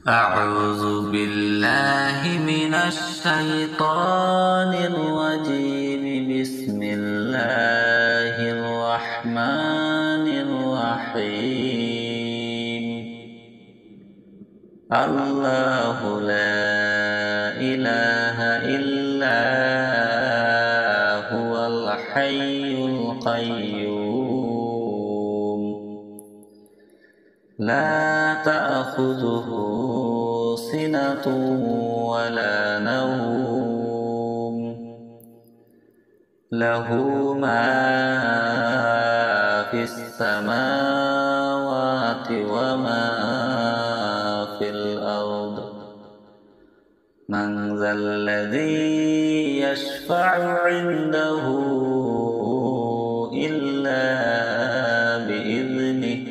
أعوذ بالله من الشيطان الرجيم. بسم الله الرحمن الرحيم. الله لا إله إلا هو الحي القيوم. لا تأخذه سنة ولا نوم. له ما في السماوات وما في الأرض. من ذا الذي يشفع عنده إلا بإذنه.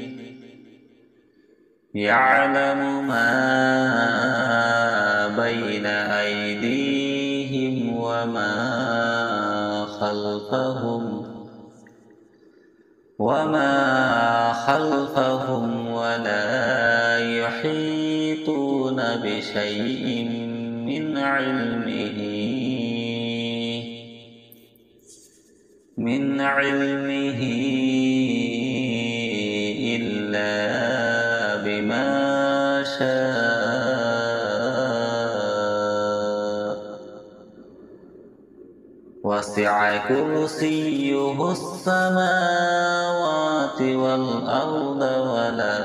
يعلم ما بين أيديهم وما خلفهم ولا يحيطون بشيء من علمه إلا بما شاء. وسع كرسيه السماوات والأرض ولا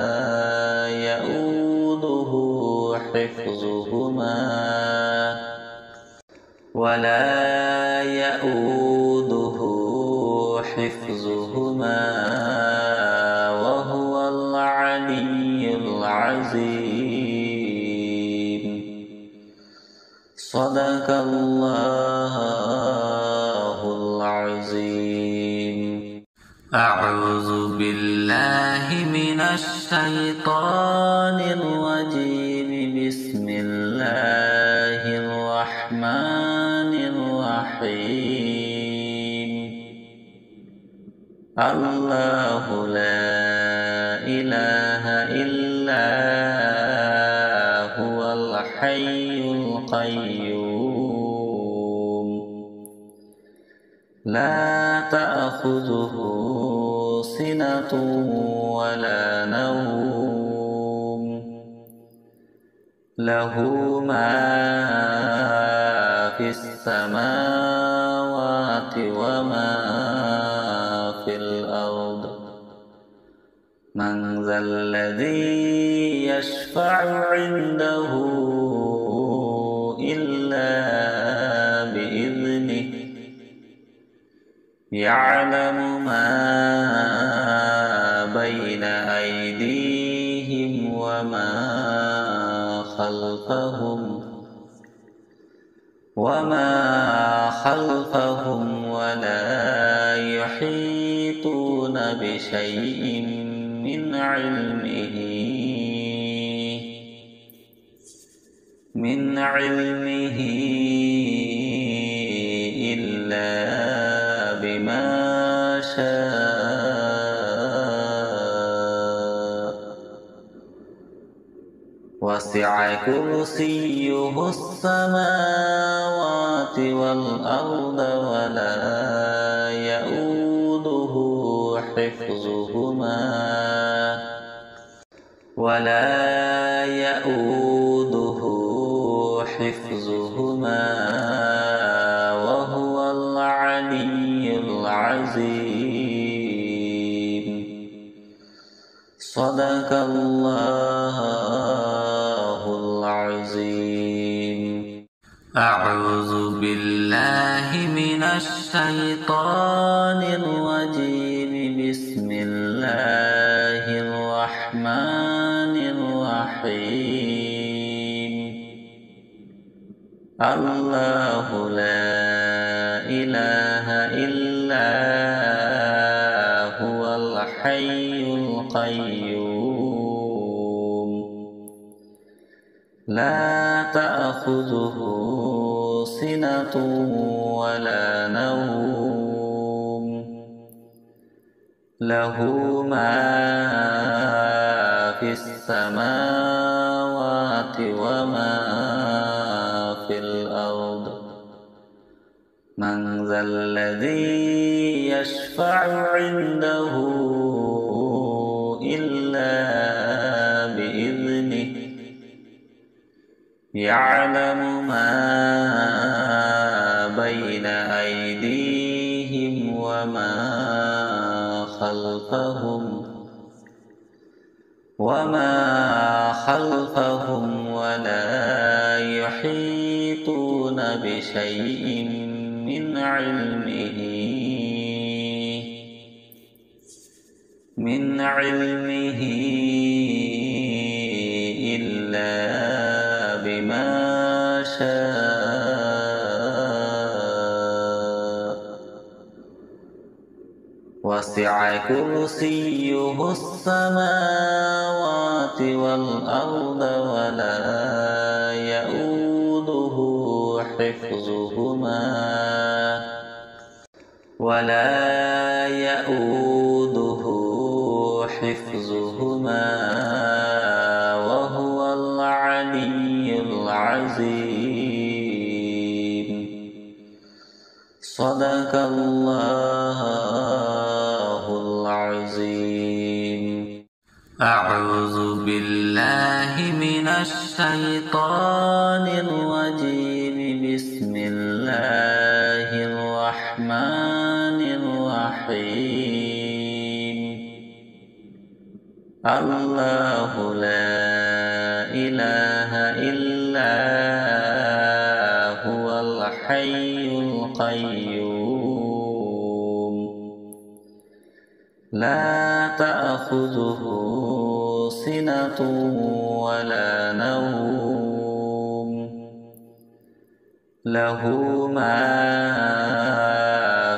يئوده حفظهما وهو العلي العظيم. صدق الله العظيم. أعوذ بالله من الشيطان الرجيم. بسم الله الرحمن الرحيم. الله لا إله إلا هو الحي القيوم. لا تأخذه سنة ولا نوم. له ما في السماوات وما في الأرض. من ذا الذي يشفع عنده إلا بإذنه. يعلم ما بين أيديهم وما خلفهم ولا يحيطون بشيء من علمه إلا بما شاء. وسع كرسيه السماوات والأرض ولا يئوده حفظهما وهو العلي العظيم. صدق الله العظيم. أعوذ بالله من الشيطان الرجيم. بسم الله الرحمن الرحيم. الله لا إله إلا هو الحي القيوم. لا تأخذه سنة ولا نوم. له ما في السماوات وما في الأرض من ذا الذي يشفع عنده إلا بإذنه يعلم ما بين أيديهم وما خلفهم ولا يحيطون بشيء من علمه إلا بما شاء وسع كرسيه السماوات والأرض ولا يؤوده حفظهما وهو العلي العظيم. صدق الله العظيم. أعوذ بالله من الشيطان الرجيم. بسم الله الرحمن الرحيم. الله لا إله إلا هو الحي القيوم لا تأخذه سنة ولا نوم له ما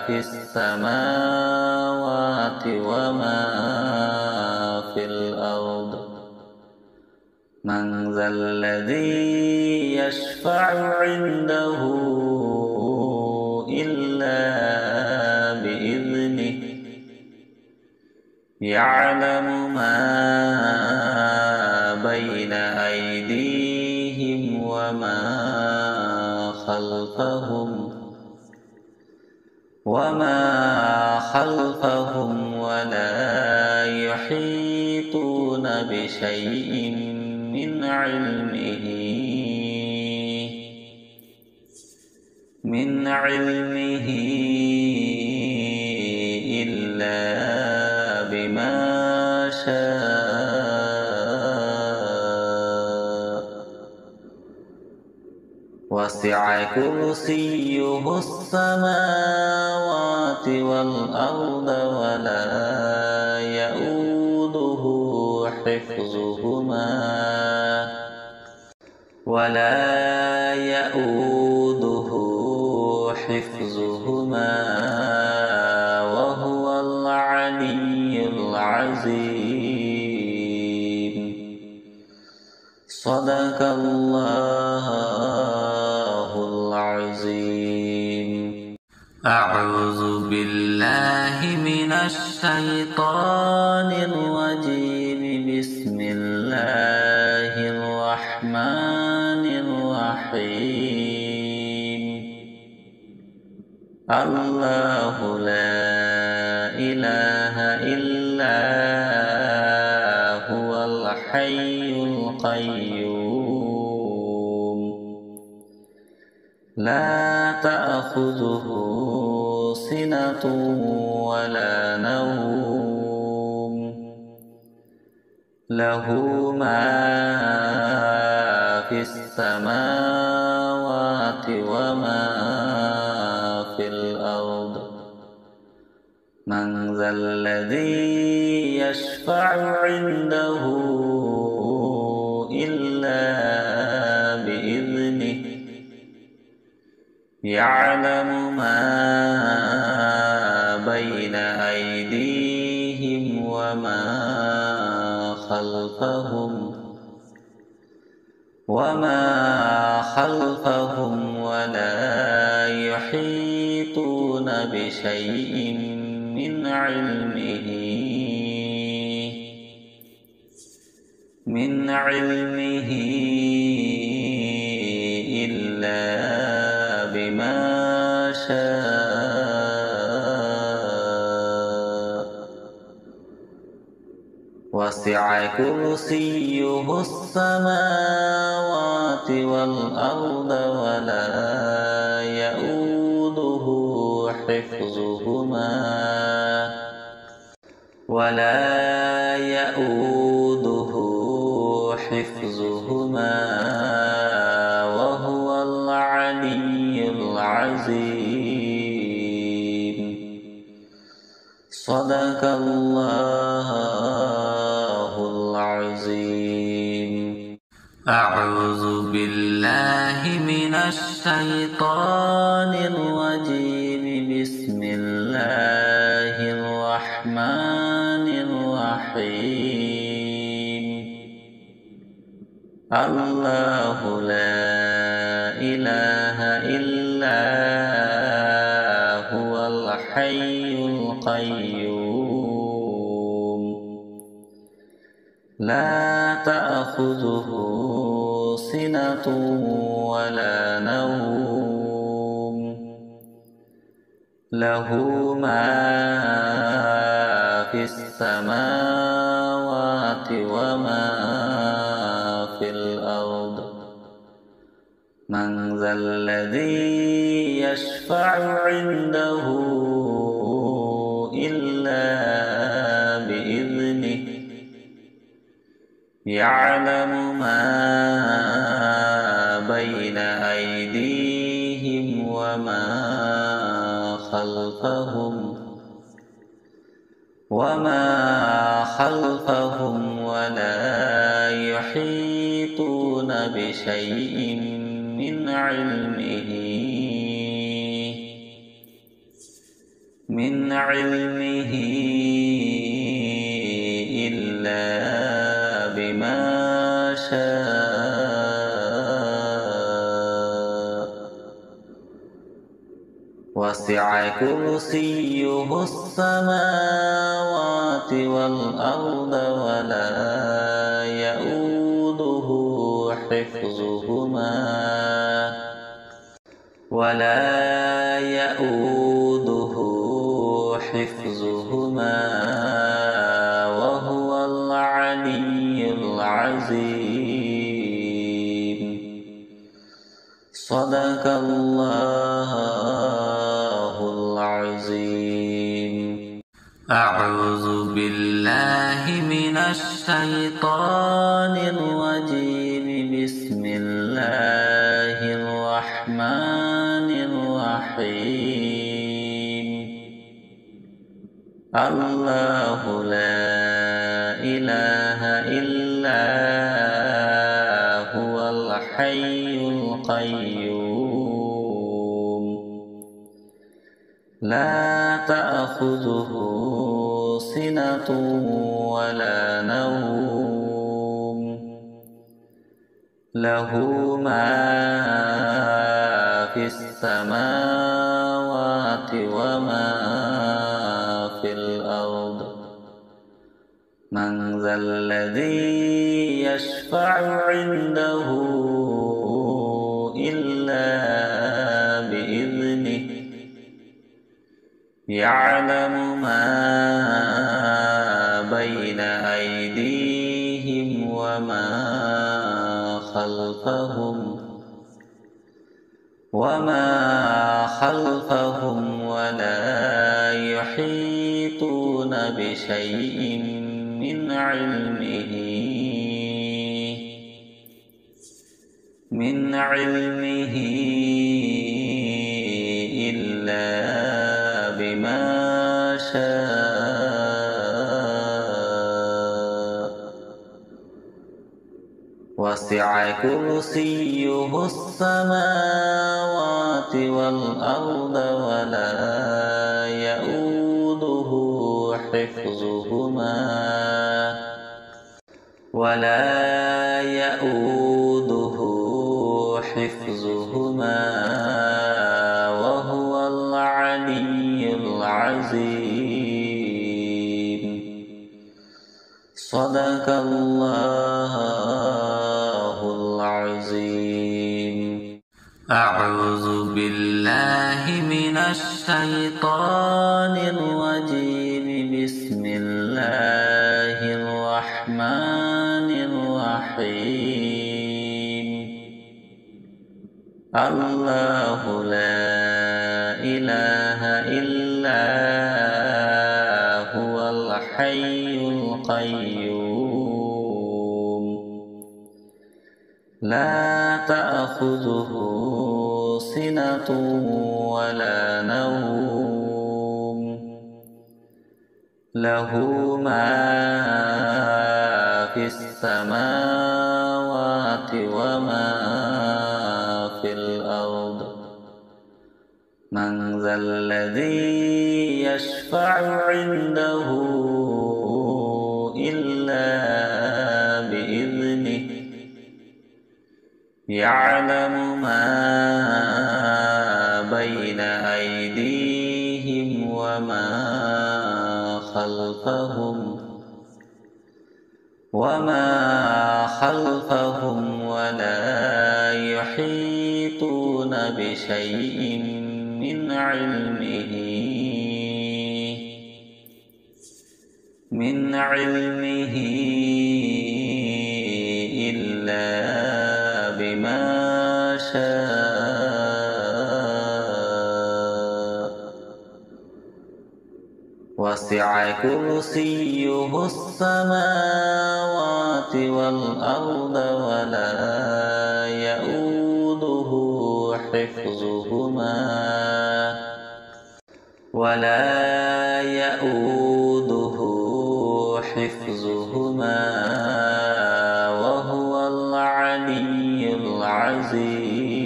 في السماوات وما في الأرض من ذا الذي يشفع عنده إلا بإذنه يعلم ما بين أيديهم وما خلفهم ولا يحيطون بشيء من علمه إلا بما شاء وسع كرسيه السماوات والأرض ولا يؤوده حفظهما وهو العلي العظيم. صدق الله العظيم. أعوذ بالله من الشيطان الرجيم. بسم الله الرحمن الرحيم. الله لا إله إلا هو الحي القيوم لا تأخذه سنة ولا نوم له ما في السماوات وما في الأرض من ذا الذي يشفع عنده إلا بإذنه يعلم ما بين أيديهم وما خلفهم ولا يحيطون بشيء من علمه وسع كرسيه السماوات والأرض ولا يؤوده حفظهما وهو العلي العظيم. صدق الله العظيم. أعوذ بالله من الشيطان الرجيم. بسم الله الرحمن الرحيم. الله لا إله إلا هو الحي القيوم لا تأخذه سنة ولا نوم له ما في السماوات وما في الأرض. من ذا الذي يشفع عنده إلا بإذنه يعلم ما بين أيديهم وما خلفهم ولا يحيطون بشيء من علمه إلا بما شاء. وسع كرسيه السماوات والأرض ولا يؤوده حفظهما وهو العلي العظيم. صدق الله العظيم. أعوذ بالله من الشيطان الرجيم. بسم الله الرحمن الرحيم. الله لا إله إلا هو الحي القيوم لا تأخذه سنة ولا نوم له ما في السماوات وما في الأرض. من ذا الذي يشفع عنده إلا بإذنه يعلم ما بين أيديهم وما خلفهم ولا يحيطون بشيء من علمه إلا بما شاء. وسع كرسيه السماوات والأرض ولا يؤوده حفظهما وهو العلي العظيم. صدق الله العظيم. أعوذ بالله من الشيطان الرجيم. بسم الله الرحمن الرحيم الله لا إله إلا هو الحي القيوم لا تأخذه سنة ولا نوم له ما في السماوات وما في الأرض من ذا الذي يشفع عنده إلا بإذنه يعلم ما بين أيديهم وما خلفهم ولا يحيطون بشيء من علمه إلا بما شاء وسع كرسيه السماوات والأرض ولا يؤوده حفظهما وهو العلي العظيم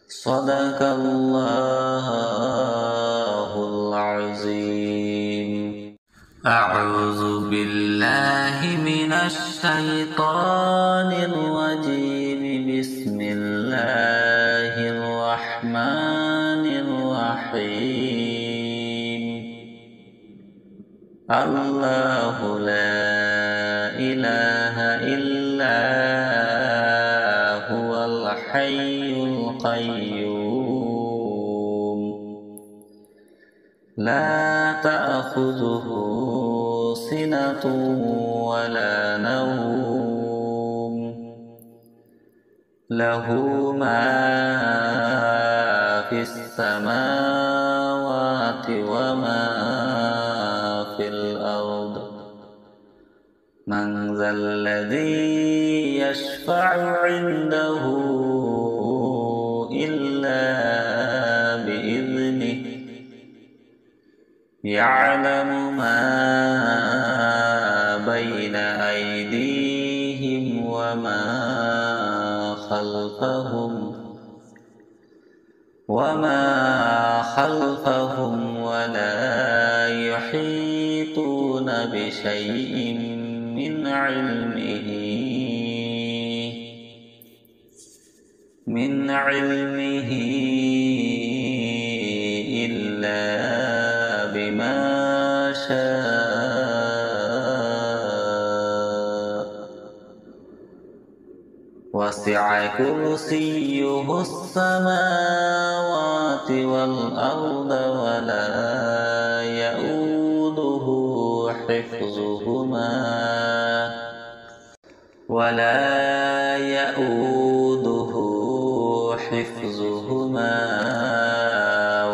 صدق الله العظيم أعوذ بالله من الشيطان الرجيم بسم الله الرحمن الرحيم الله لا إله إلا هو الحي القيوم لا تأخذه سنة ولا نوم له ما في السماوات وما في الأرض من ذا الذي يشفع عنده إلا بإذنه يعلم ما بين أيديهم وما خلفهم ولا يحيطون بشيء من علمه إلا بما شاء وسع كرسيه السماوات والأرض ولا يؤوده حفظهما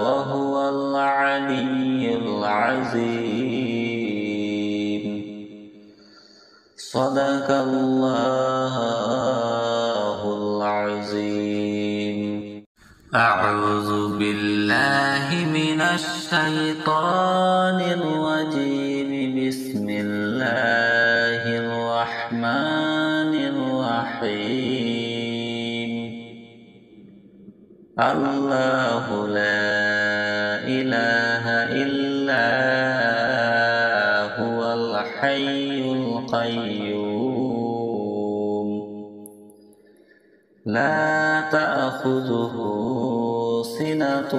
وهو العلي العظيم صدق الله العظيم أعوذ بالله من الشيطان الرجيم بسم الله الرحمن الرحيم الله لا إله إلا هو الحي القيوم لا تأخذه سنة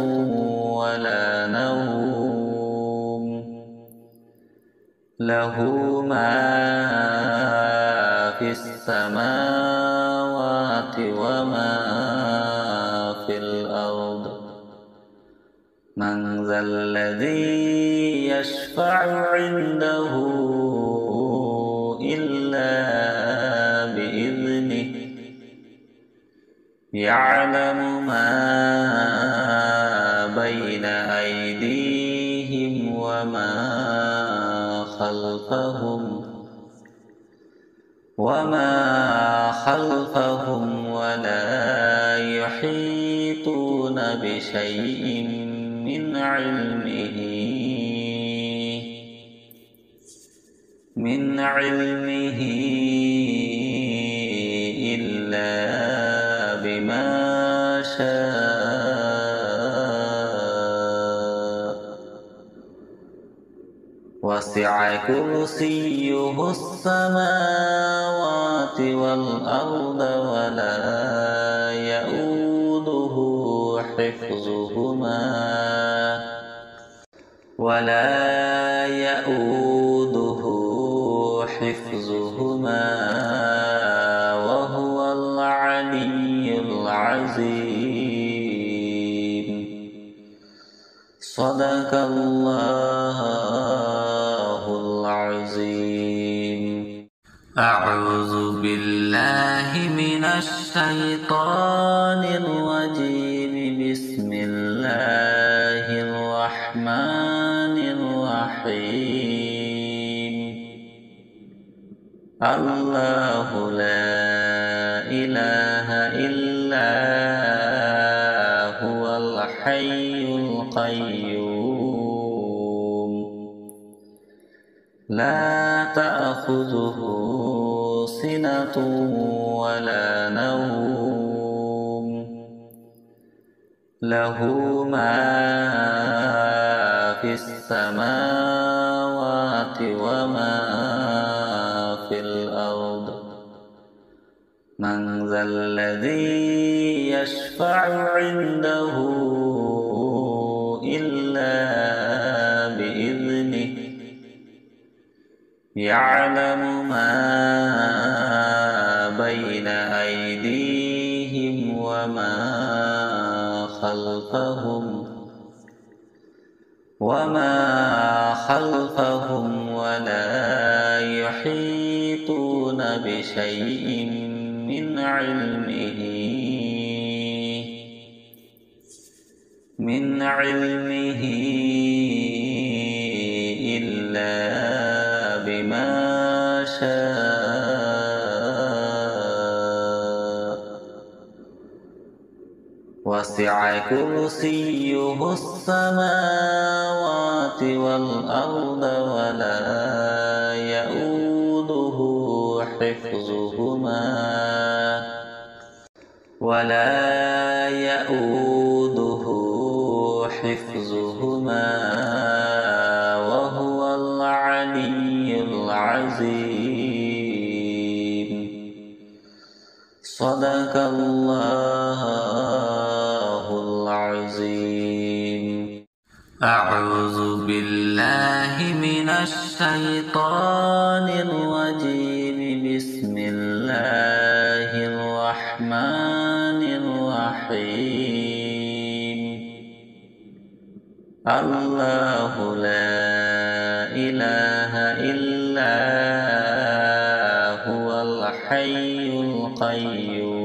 ولا نوم له ما في السماوات وما في الأرض من ذا الذي يشفع عنده يعلم ما بين أيديهم وما خلفهم ولا يحيطون بشيء من علمه إلا بما شاء وسع كرسيه السماوات والأرض ولا يؤوده حفظهما وهو العلي العظيم. صدق الله العظيم. أعوذ بالله من الشيطان الرجيم. بسم الله الرحمن الرحيم. الله لا إله إلا هو الحي القيوم لا تأخذه سنة ولا نوم له ما في السماوات وما في الأرض. من ذا الذي يشفع عنده إلا بإذنه. يعلم ما بين أيديهم وما خلفهم ولا يحيطون بشيء من علمه إلا بما شاء وسع كرسيه السماوات والأرض ولا يؤوده حفظهما وهو العلي العظيم. صدق الله العظيم. أعوذ بالله من الشيطان الرجيم. بسم الله الرحمن الرحيم. الله لا إله إلا هو الحي القيوم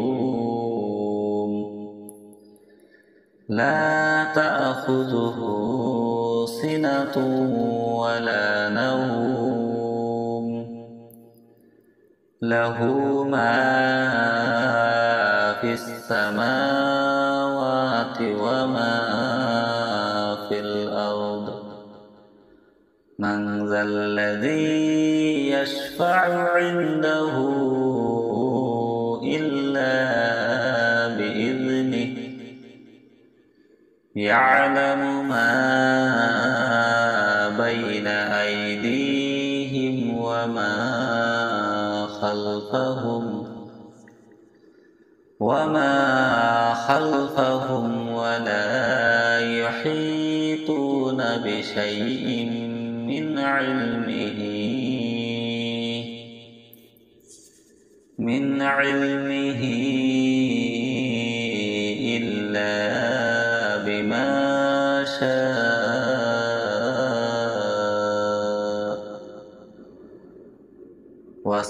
لا تأخذه سنة ولا نوم له ما في السماوات وما في الأرض. من ذا الذي يشفع عنده إلا بإذنه. يعلم ما بين أيديهم وما خلفهم ولا يحيطون بشيء من علمه إلا بما شاء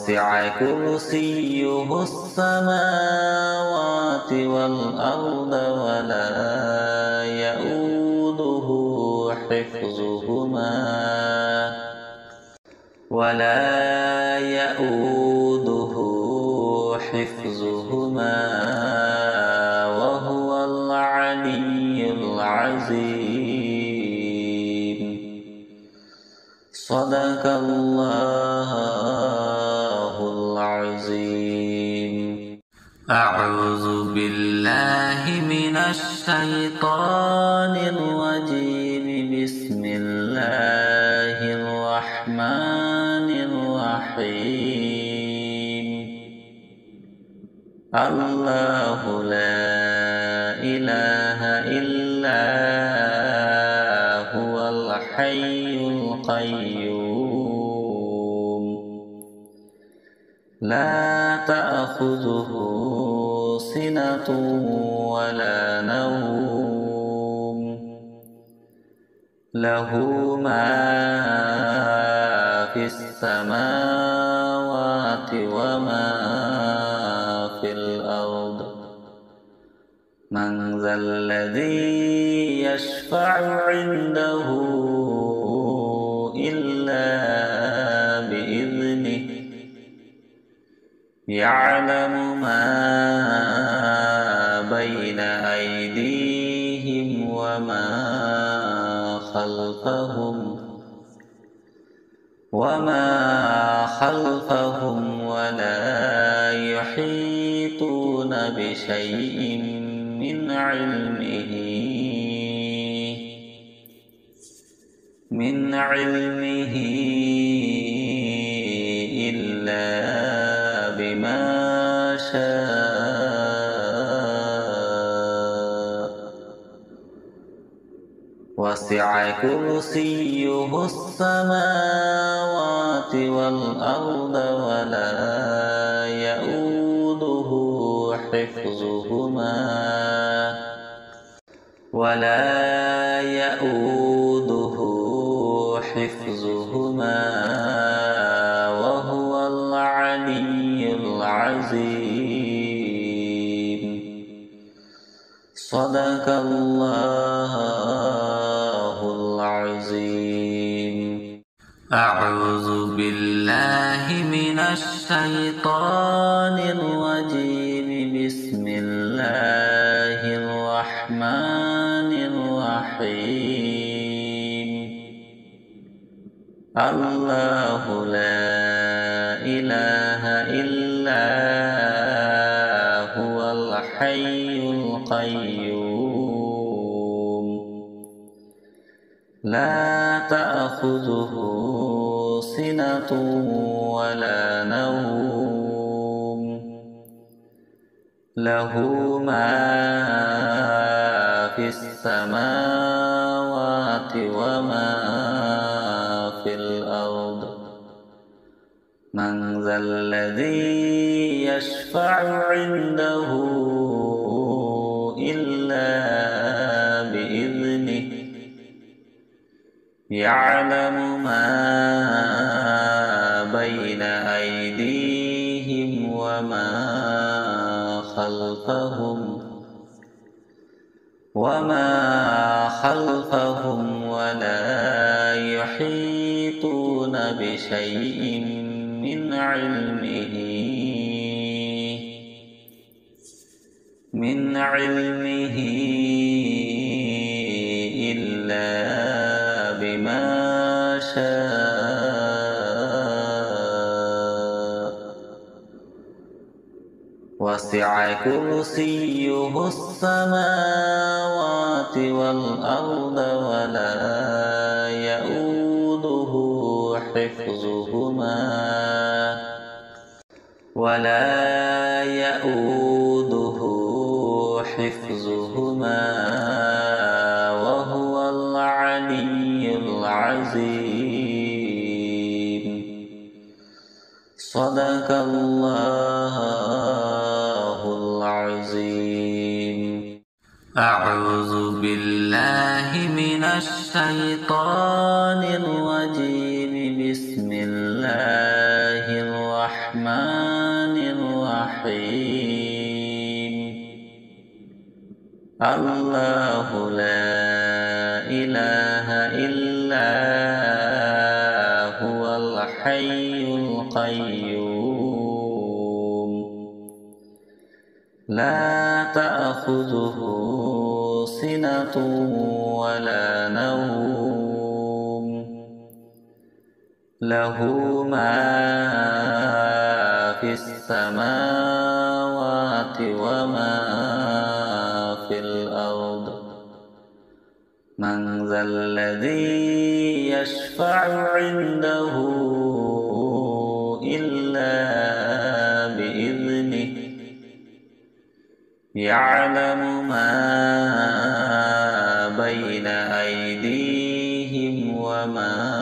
وسع كرسيه السماوات والأرض ولا يؤوده حفظهما وهو العلي العظيم. صدق الله العظيم. أعوذ بالله من الشيطان الرجيم. بسم الله الرحمن الرحيم. الله لا إله إلا هو الحي القيوم. لا تأخذه سنة ولا نوم. له ما في السماوات وما في الأرض. من ذا الذي يشفع عنده إلا بإذنه. يعلم ما بين أيديهم وما خلفهم ولا يحيطون بشيء من علمه إلا بما شاء. وسع كرسيه السماوات والأرض ولا يؤوده حفظهما وهو العلي العظيم. صدق الله العظيم. أعوذ بالله من الشيطان الرجيم. بسم الله الرحمن الرحيم. الله لا إله إلا هو الحي القيوم. لا تأخذه سنة ولا نوم. له ما في السماوات وما في الأرض. من ذا الذي يشفع عنده إلا بإذنه. يعلم ما بين أيديهم وما خلفهم ولا يحيطون بشيء من علمه إلا بما شاء. وسع كرسيه السماوات والأرض ولا يؤوده حفظهما وهو العلي العظيم. صدق الله العظيم. أعوذ بالله من الشيطان الرجيم. بسم الله الرحمن الرحيم الله لا إله إلا هو الحي القيوم لا تأخذه سنة ولا نوم له ما في السماوات وما في الأرض من ذا الذي يشفع عنده إلا بإذنه يعلم ما بين أيديهم وما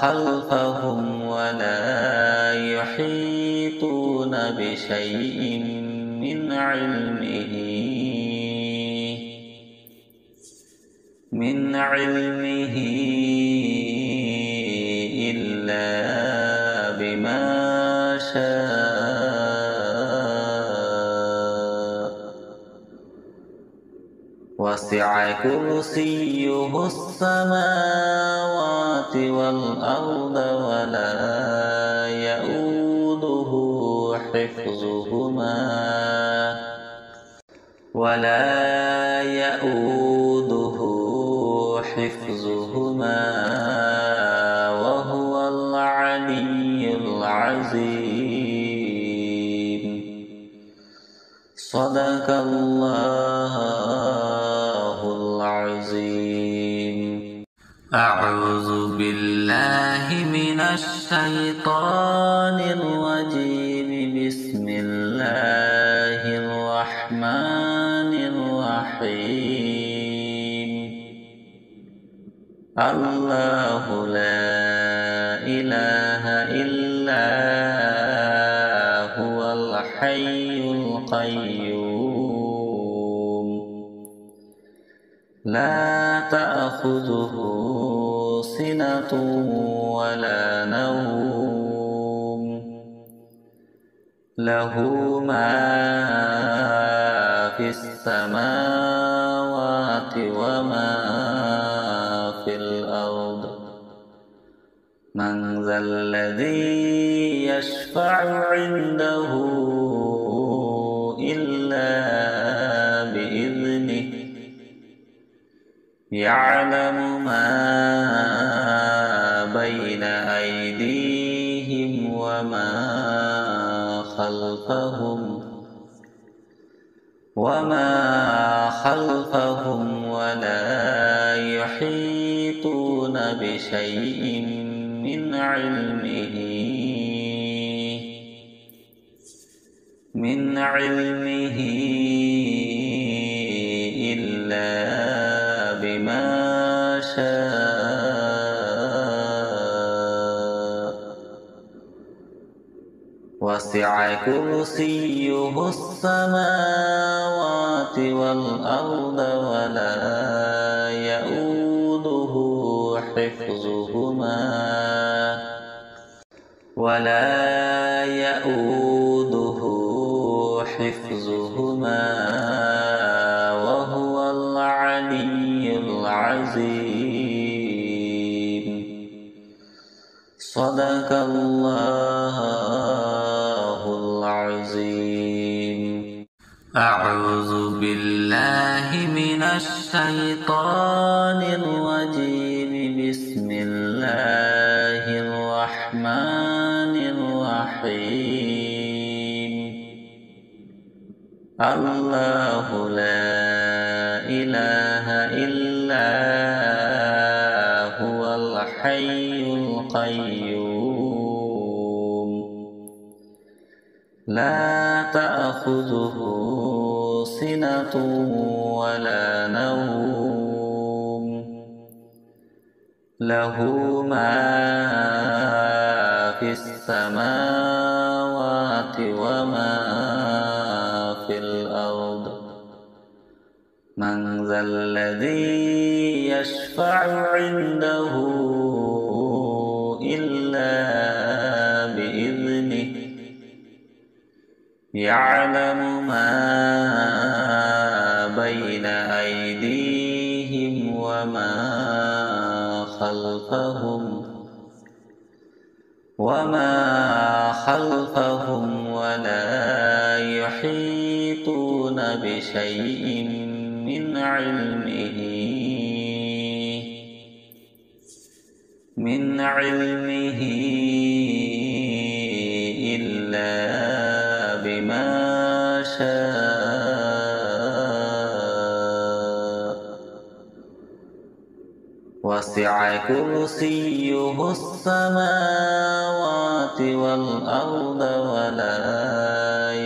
خلفهم ولا يحيطون بشيء من علمه إلا بما شاء وسع كرسيه السماوات والأرض ولا يؤوده حفظهما وهو العلي العظيم صدق الله العظيم أعوذ بالله من الشيطان الرجيم بسم الله الرحمن الرحيم الله لا إله إلا هو الحي القيوم لا تأخذه سنة ولا نوم له ما في السماوات وما في الأرض من ذا الذي يشفع عنده إلا بإذنه يعلم ما بين أيديهم وما خلفهم ولا يحيطون بشيء من علمه إلا بما شاء وسع كرسيه السماوات والأرض ولا يؤوده حفظهما وهو العلي العظيم صدق الله العظيم أعوذ بالله من الشيطان الرجيم بسم الله الرحمن الرحيم الله لا إله إلا هو الحي القيوم لا تأخذه سنة ولا نوم له ما في السماوات وما في الأرض من ذا الذي يشفع عنده يعلم ما بين أيديهم وما خلفهم ولا يحيطون بشيء من علمه إلا بما شاء وسع كرسيه السماوات والأرض ولا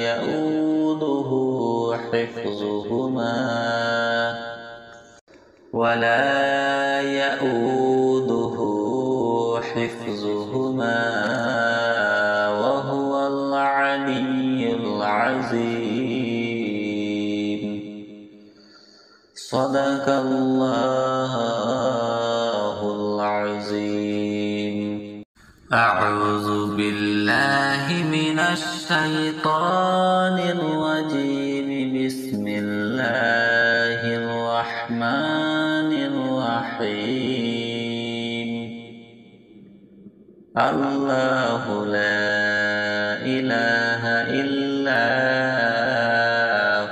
يؤوده حفظهما وهو العلي العظيم. صدق الله العظيم. أعوذ بالله من الشيطان الرجيم. بسم الله الرحمن الرحيم. الله لا إله إلا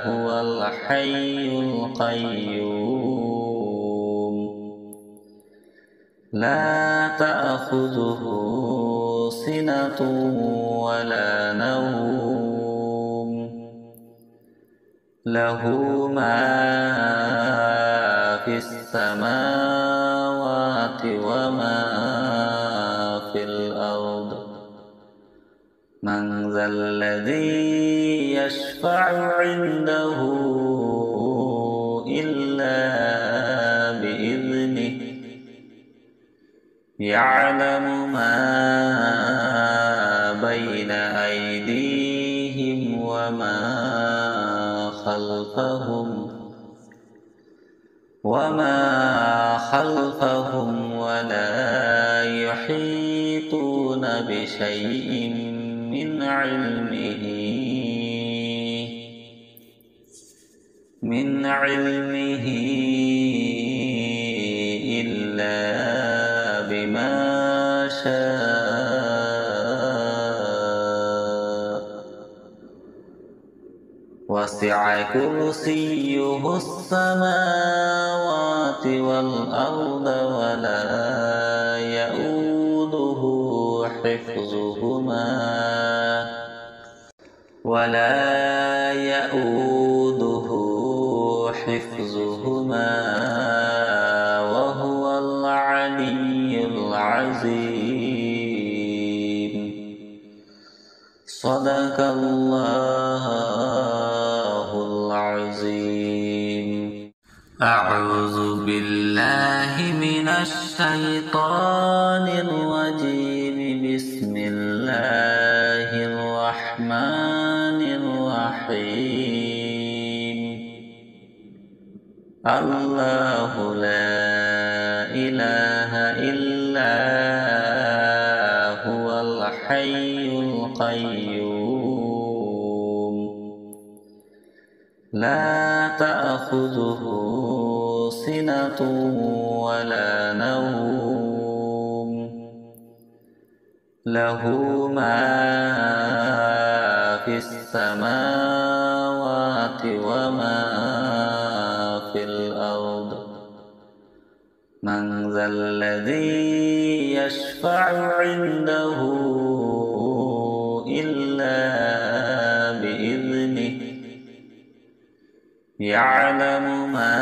هو الحي القيوم لا تأخذه سنة ولا نوم له ما في السماوات وما في الأرض. من ذا الذي يشفع عنده إلا بإذنه يعلم ما بين أيديهم وما خلفهم ولا يحيطون بشيء من علمه إلا بما شاء وسع كرسيه السماوات والأرض ولا يؤوده حفظهما وهو العلي العظيم. صدق الله العظيم. أعوذ بالله من الشيطان الرجيم. بسم الله الرحمن الرحيم. الله لا إله إلا هو الحي القيوم لا تأخذه سنة ولا نوم له ما في السماوات وما في الأرض. من ذا الذي يشفع عنده إلا بإذنه يعلم ما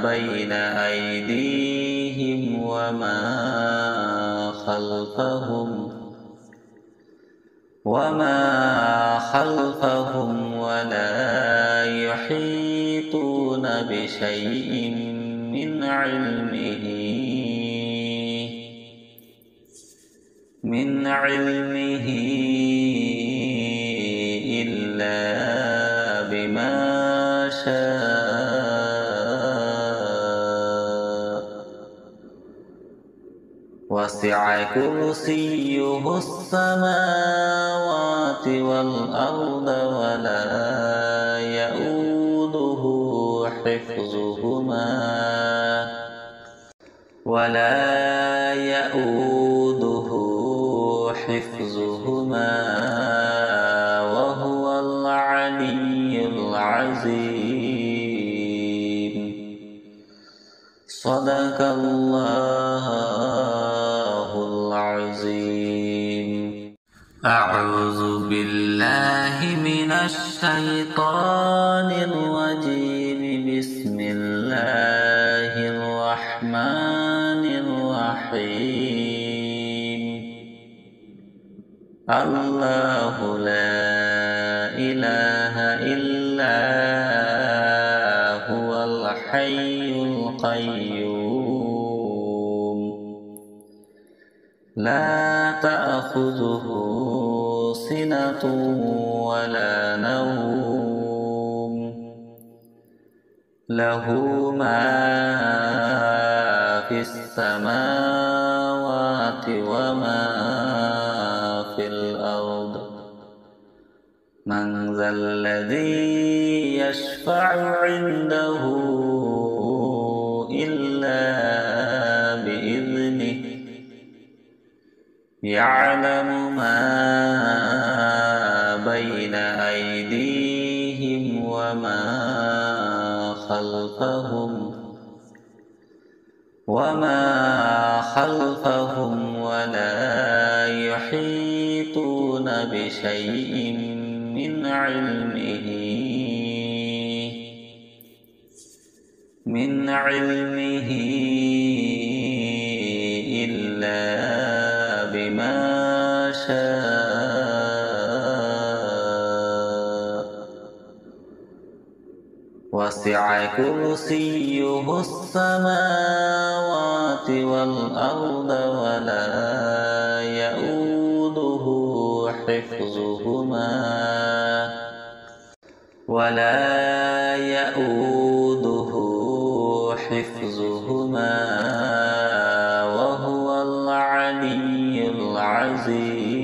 بين أيديهم وما خلفهم ولا يحيطون بشيء من علمه إلا بما شاء وسع كرسيه السماوات والأرض ولا يؤوده حفظهما وهو العلي العظيم. صدق الله العظيم. أعوذ بالله من الشيطان الرجيم. بسم الله الرحمن الرحيم. الله لا إله إلا هو الحي القيوم. لا تأخذه سنة ولا نوم. له ما في السماوات وما في الأرض. من ذا الذي يشفع عنده إلا بإذنه. يعلم ما بين أيديهم وما خلفهم ولا يحيطون بشيء من علمه إلا بما شاء. وسع كرسيه السماوات والأرض ولا يؤوده حفظهما وهو العلي العظيم.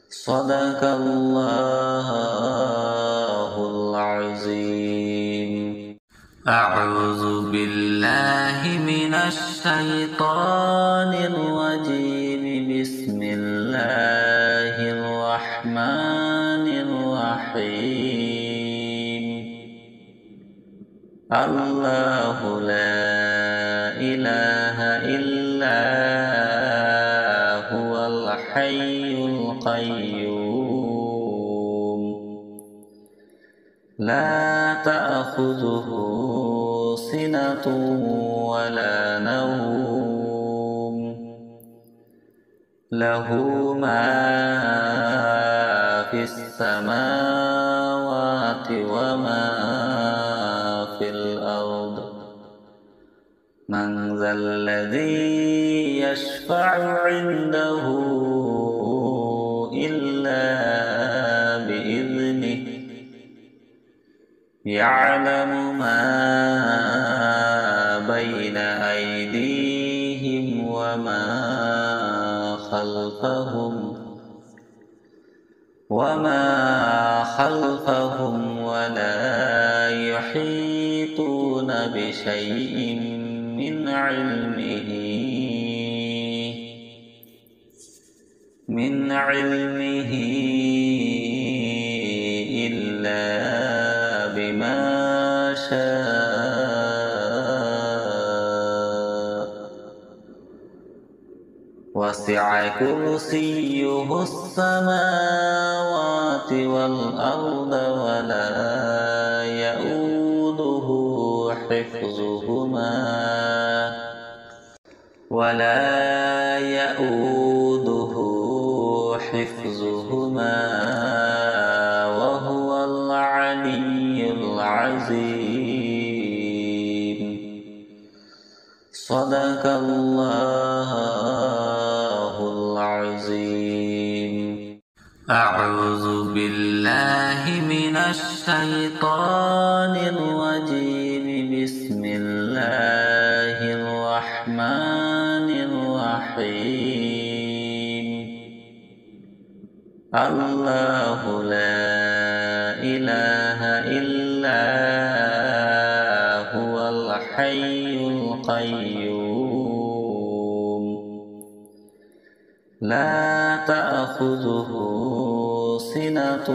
صدق الله العظيم. أعوذ بالله من الشيطان الرجيم. بسم الله الرحمن الرحيم. الله لا إله إلا هو الحي القيوم. لا تأخذه سنة ولا نوم. له ما في السماوات وما في الأرض. من ذا الذي يشفع عنده إلا بإذنه. يعلم ما بين أيديهم وما خلفهم ولا يحيطون بشيء من علمه إلا بما شاء. وسع كرسيه السماوات والأرض ولا يؤوده حفظهما وهو العلي العظيم. صدق الله العظيم. أعوذ بالله من الشيطان الرجيم. بسم الله الرحمن الله لا إله إلا هو الحي القيوم لا تأخذه سنة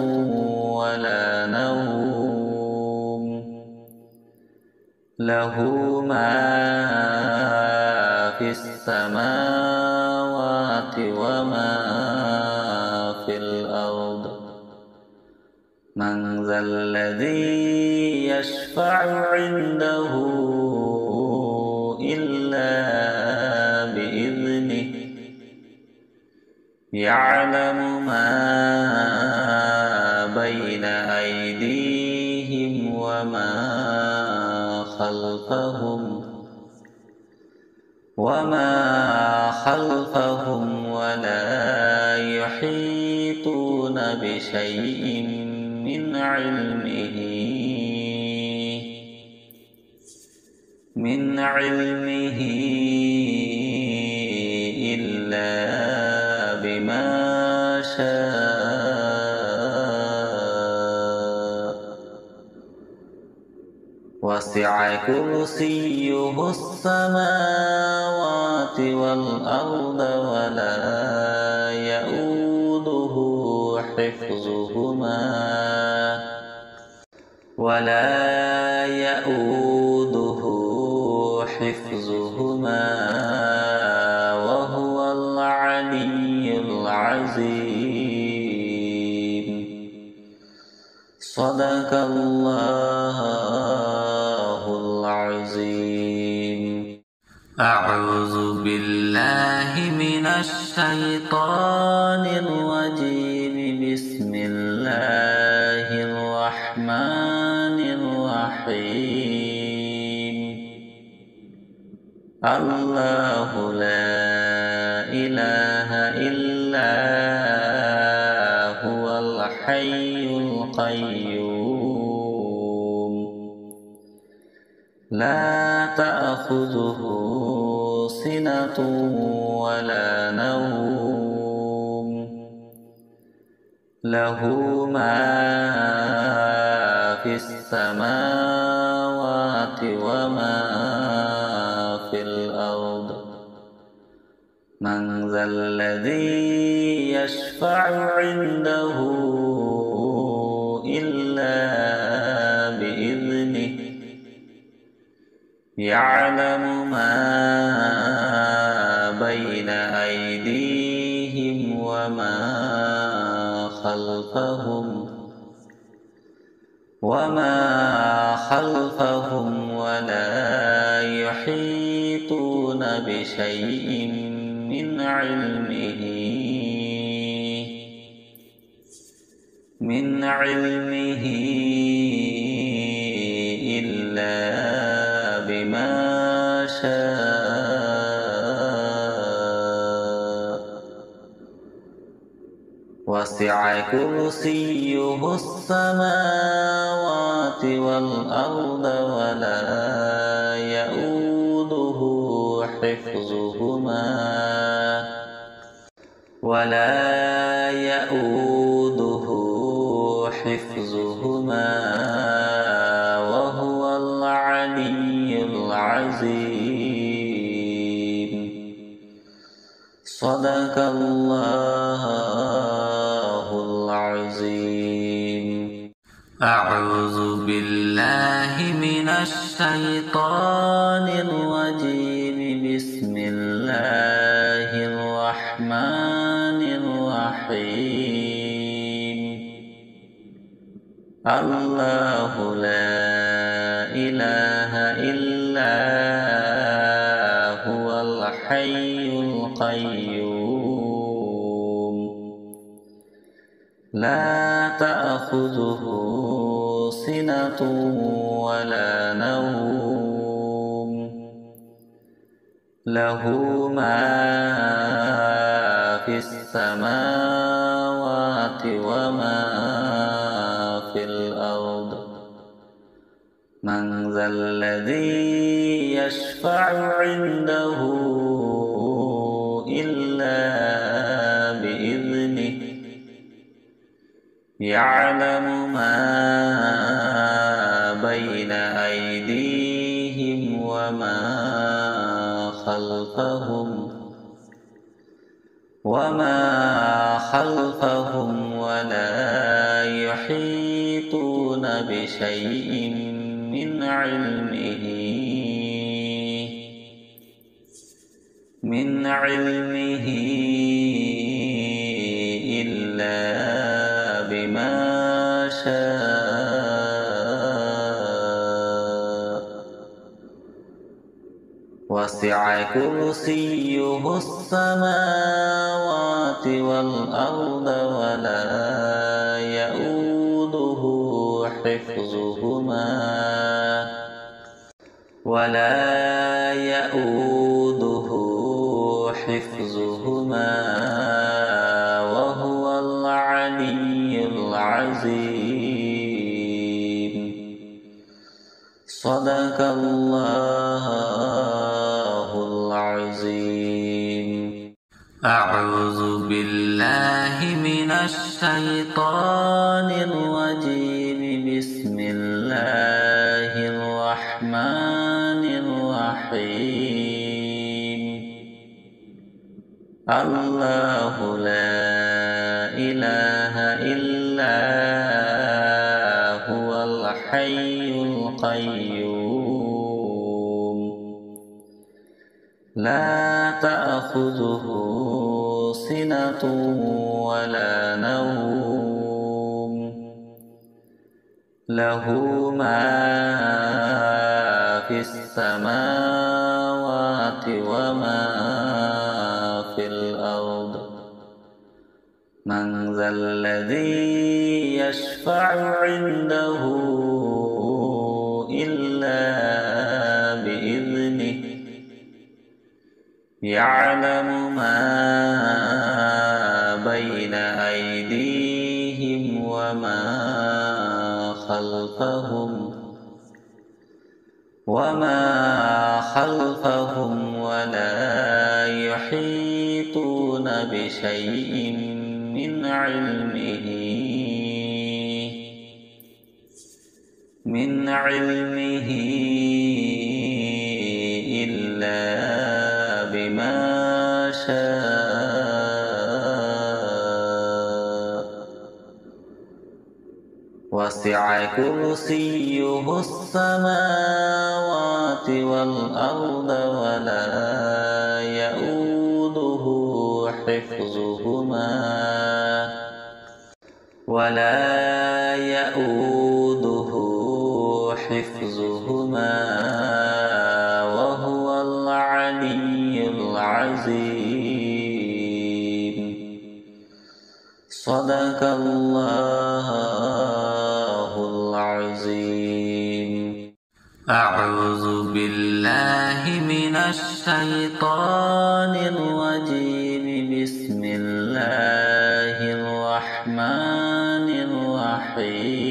ولا نوم له ما في السماوات وما في الأرض من ذا الذي يشفع عنده إلا بإذنه يعلم ما بين أيديهم وما خلفهم ولا يحيطون بشيء من علمه إلا بما شاء وسع كرسيه السماوات والأرض ولا يؤوده حفظهما وهو العلي العظيم صدق الله العظيم. أعوذ بالله من الشيطان الرجيم. بسم الله الرحمن الرحيم. الله لا إله إلا هو الحي القيوم لا تأخذه سنة ولا نوم له ما في السماوات وما في الأرض من ذا الذي يشفع عنده إلا بإذنه يعلم ما بين أيديهم وما خلفهم ولا يحيطون بشيء من علمه إلا بما شاء وسع كرسيه السماوات والأرض ولا يؤوده حفظهما وهو العلي العظيم صدق الله العظيم. أعوذ بالله من الشيطان الرجيم. بسم الله الرحمن الرحيم. الله لا إله إلا هو الحي القيوم لا تأخذه سنة ولا نوم له ما في السماوات وما في الأرض من ذا الذي يشفع عنده إلا بإذنه يعلم ما بين أيديهم وما خلفهم ولا يحيطون بشيء من علمه إلا بما شاء وسع كرسيه السماوات والأرض ولا يؤوده حفظهما وهو العلي العظيم. صدق الله العظيم. أعوذ بالله من الشيطان الرجيم. بسم الله الرحمن الرحيم. الله لا إله إلا هو الحي القيوم لا تأخذه سنة ولا نوم له ما في السماوات وما في الأرض. من ذا الذي يشفع عنده إلا بإذنه. يعلم ما بين أيديهم وما خلفهم ولا يحيطون بشيء من علمه إلا بما شاء وسع كرسيه السماوات والأرض ولا يؤوده حفظهما وهو العلي العظيم. صدق الله العظيم. أعوذ بالله من الشيطان الرجيم. بسم الله الرحمن الرحيم.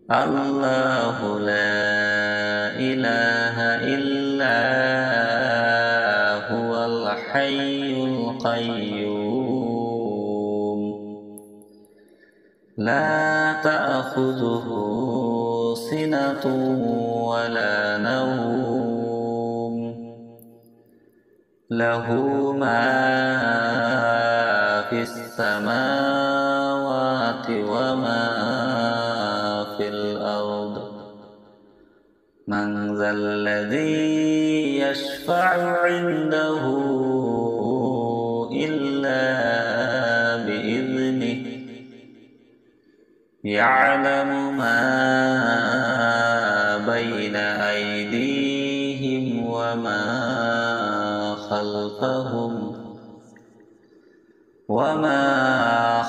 الله لا إله إلا هو الحي القيوم لا تأخذه سنة ولا نوم له ما في السماوات وما في الأرض. من ذا الذي يشفع عنده إلا بإذنه. يعلم ما بين أيديهم وما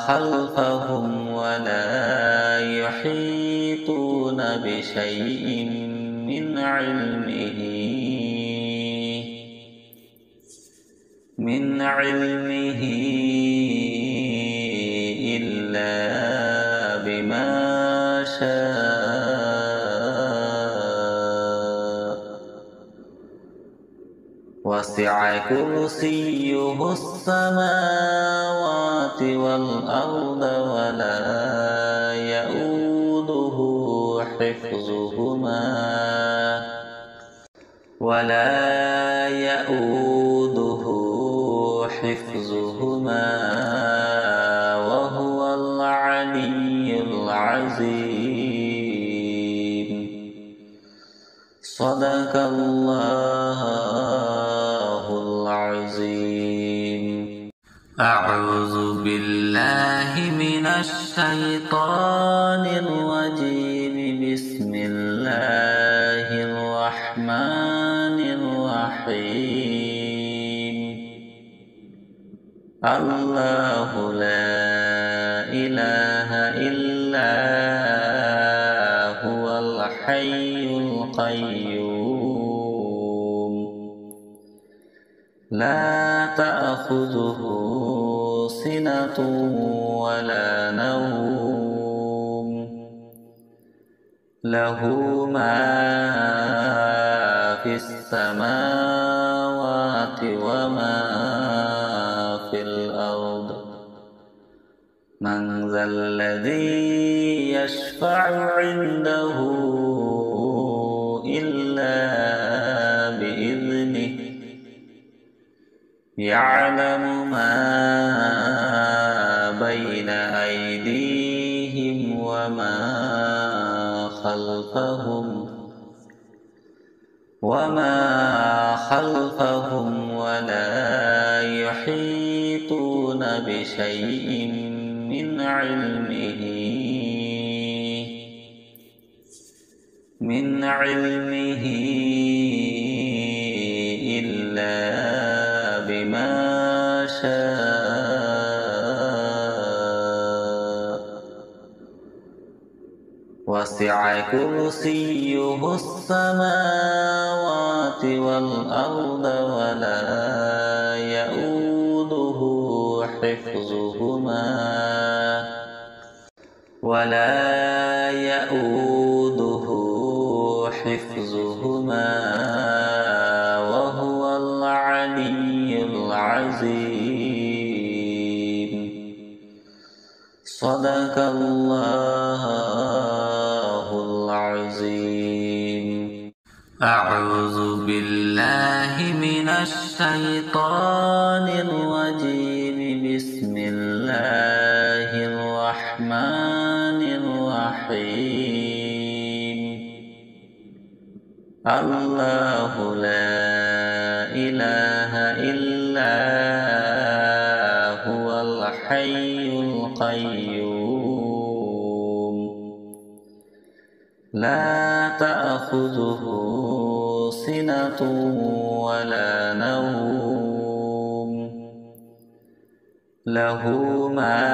خلفهم ولا يحيطون بشيء من علمه إلا بما شاء وسع كرسيه السماوات والأرض ولا يؤوده حفظهما وهو العلي العظيم. صدق الله العظيم. أعوذ بالله من الشيطان الرجيم. بسم الله الرحمن الرحيم. الله لا إله إلا هو الحي القيوم. لا تأخذه سنة ولا نوم. له ما في السماوات وما في الأرض. من ذا الذي يشفع عنده إلا بإذنه. يعلم ما بين أيديهم وما خلفهم ولا يحيطون بشيء من علمه إلا بما شاء. وسع كرسيه السماوات والأرض ولا يؤوده حفظهما وهو العلي العظيم. صدق الله العظيم. أعوذ بالله من الشيطان الرجيم. بسم الله الرحمن الرحيم. الله لا إله إلا هو الحي القيوم. لا تأخذه سنة ولا نوم. له ما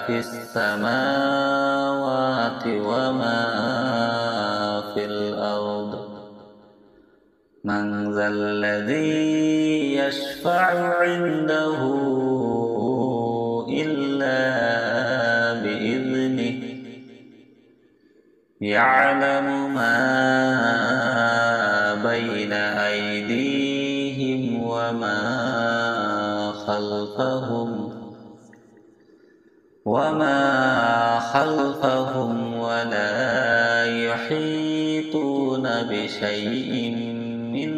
في السماوات وما في الأرض. من ذا الذي يشفع عنده إلا بإذنه. يعلم ما بين أيديهم وما خلفهم ولا يحيطون بشيء من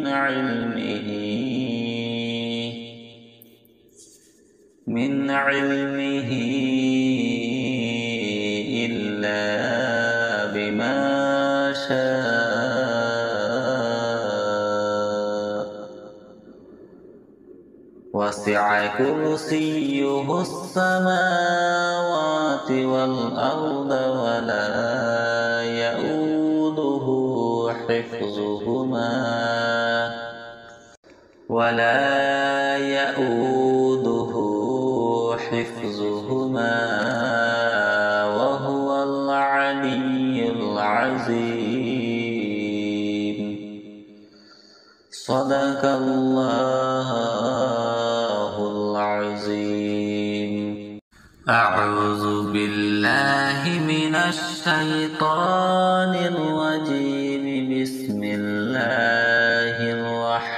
علمه إلا بما شاء. وسع كرسيه السماوات والأرض ولا يؤوده حفظهما وهو العلي العظيم. صدق الله العظيم. أعوذ بالله من الشيطان الرجيم. بسم الله الرحمن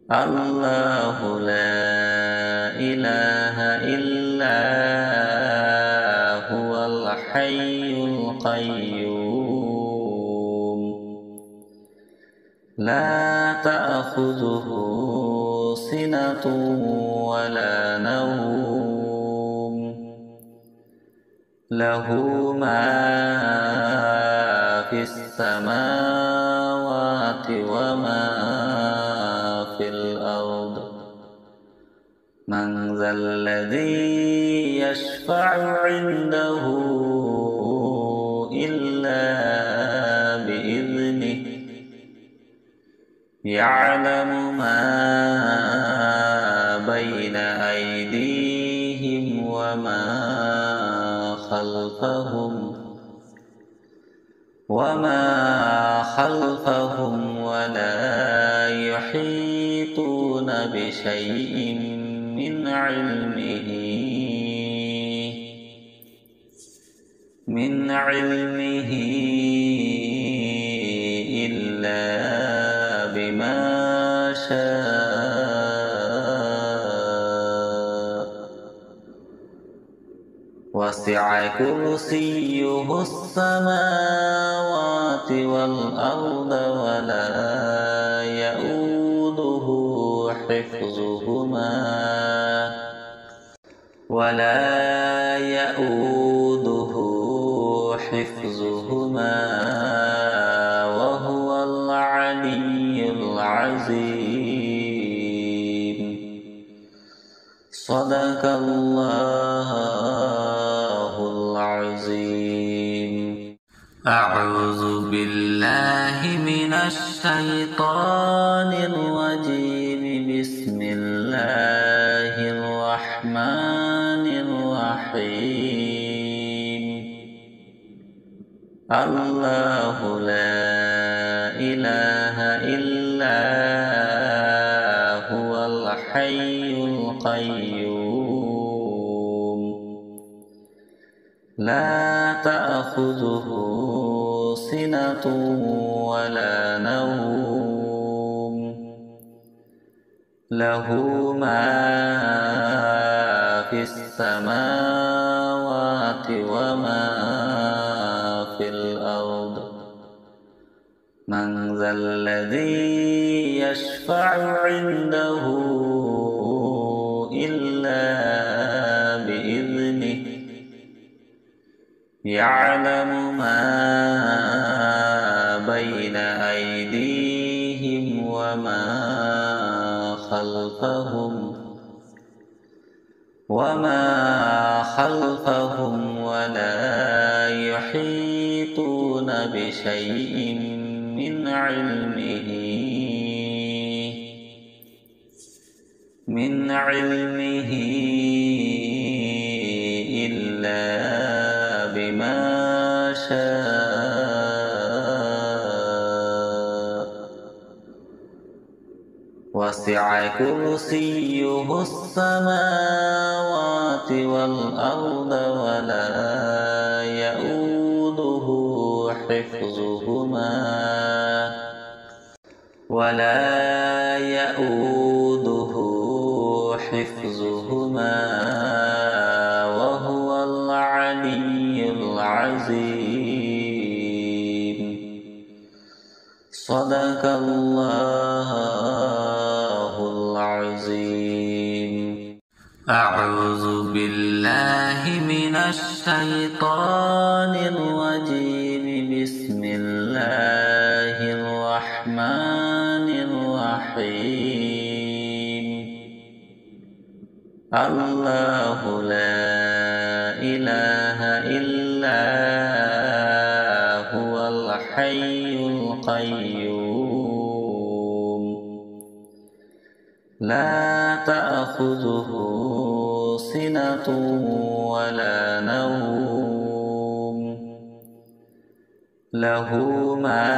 الله لا إله إلا هو الحي القيوم لا تأخذه سنة ولا نوم له ما في السماوات وما في الأرض من ذا الذي يشفع عنده إلا بإذنه يعلم ما بين أيديهم وما خلفهم ولا يحيطون بشيء من علمه إلا بما شاء وسع كرسيه السماوات والأرض ولا يؤوده حفظهما وهو العلي العظيم صدق الله العظيم. أعوذ بالله من الشيطان الرجيم. بسم الله الرحمن الرحيم. الله لا إله إلا هو الحي القيوم لا تأخذه سنة ولا نوم له ما في السماوات وما في الأرض من ذا الذي يشفع عنده إلا بإذنه يعلم ما بين أيديهم وما خلفهم ولا يحيطون بشيء من علمه إلا بما شاء وسع كرسيه السماوات والأرض ولا يؤوده حفظهما وهو العلي العظيم صدق الله العظيم. أعوذ بالله من الشيطان الرجيم. بسم الله الرحمن الرحيم. الله لا إله إلا هو الحي القيوم لا تأخذه سنة ولا نوم له ما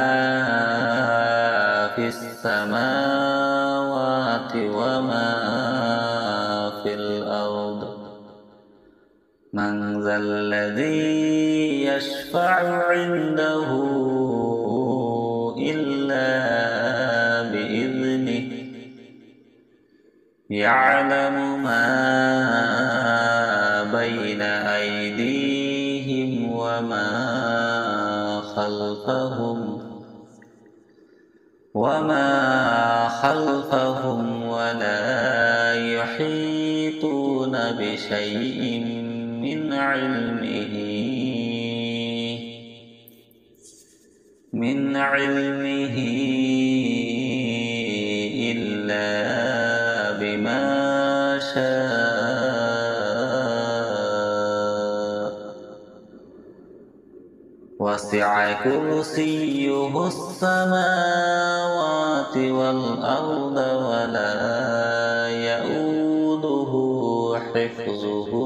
في السماوات وما في الأرض من ذا الذي يشفع عنده إلا بإذنه يعلم ما بين أيديهم وما خلفهم ولا يحيطون بشيء من علمه إلا بما شاء وسع كرسيه السماوات والأرض ولا يؤوده حفظهما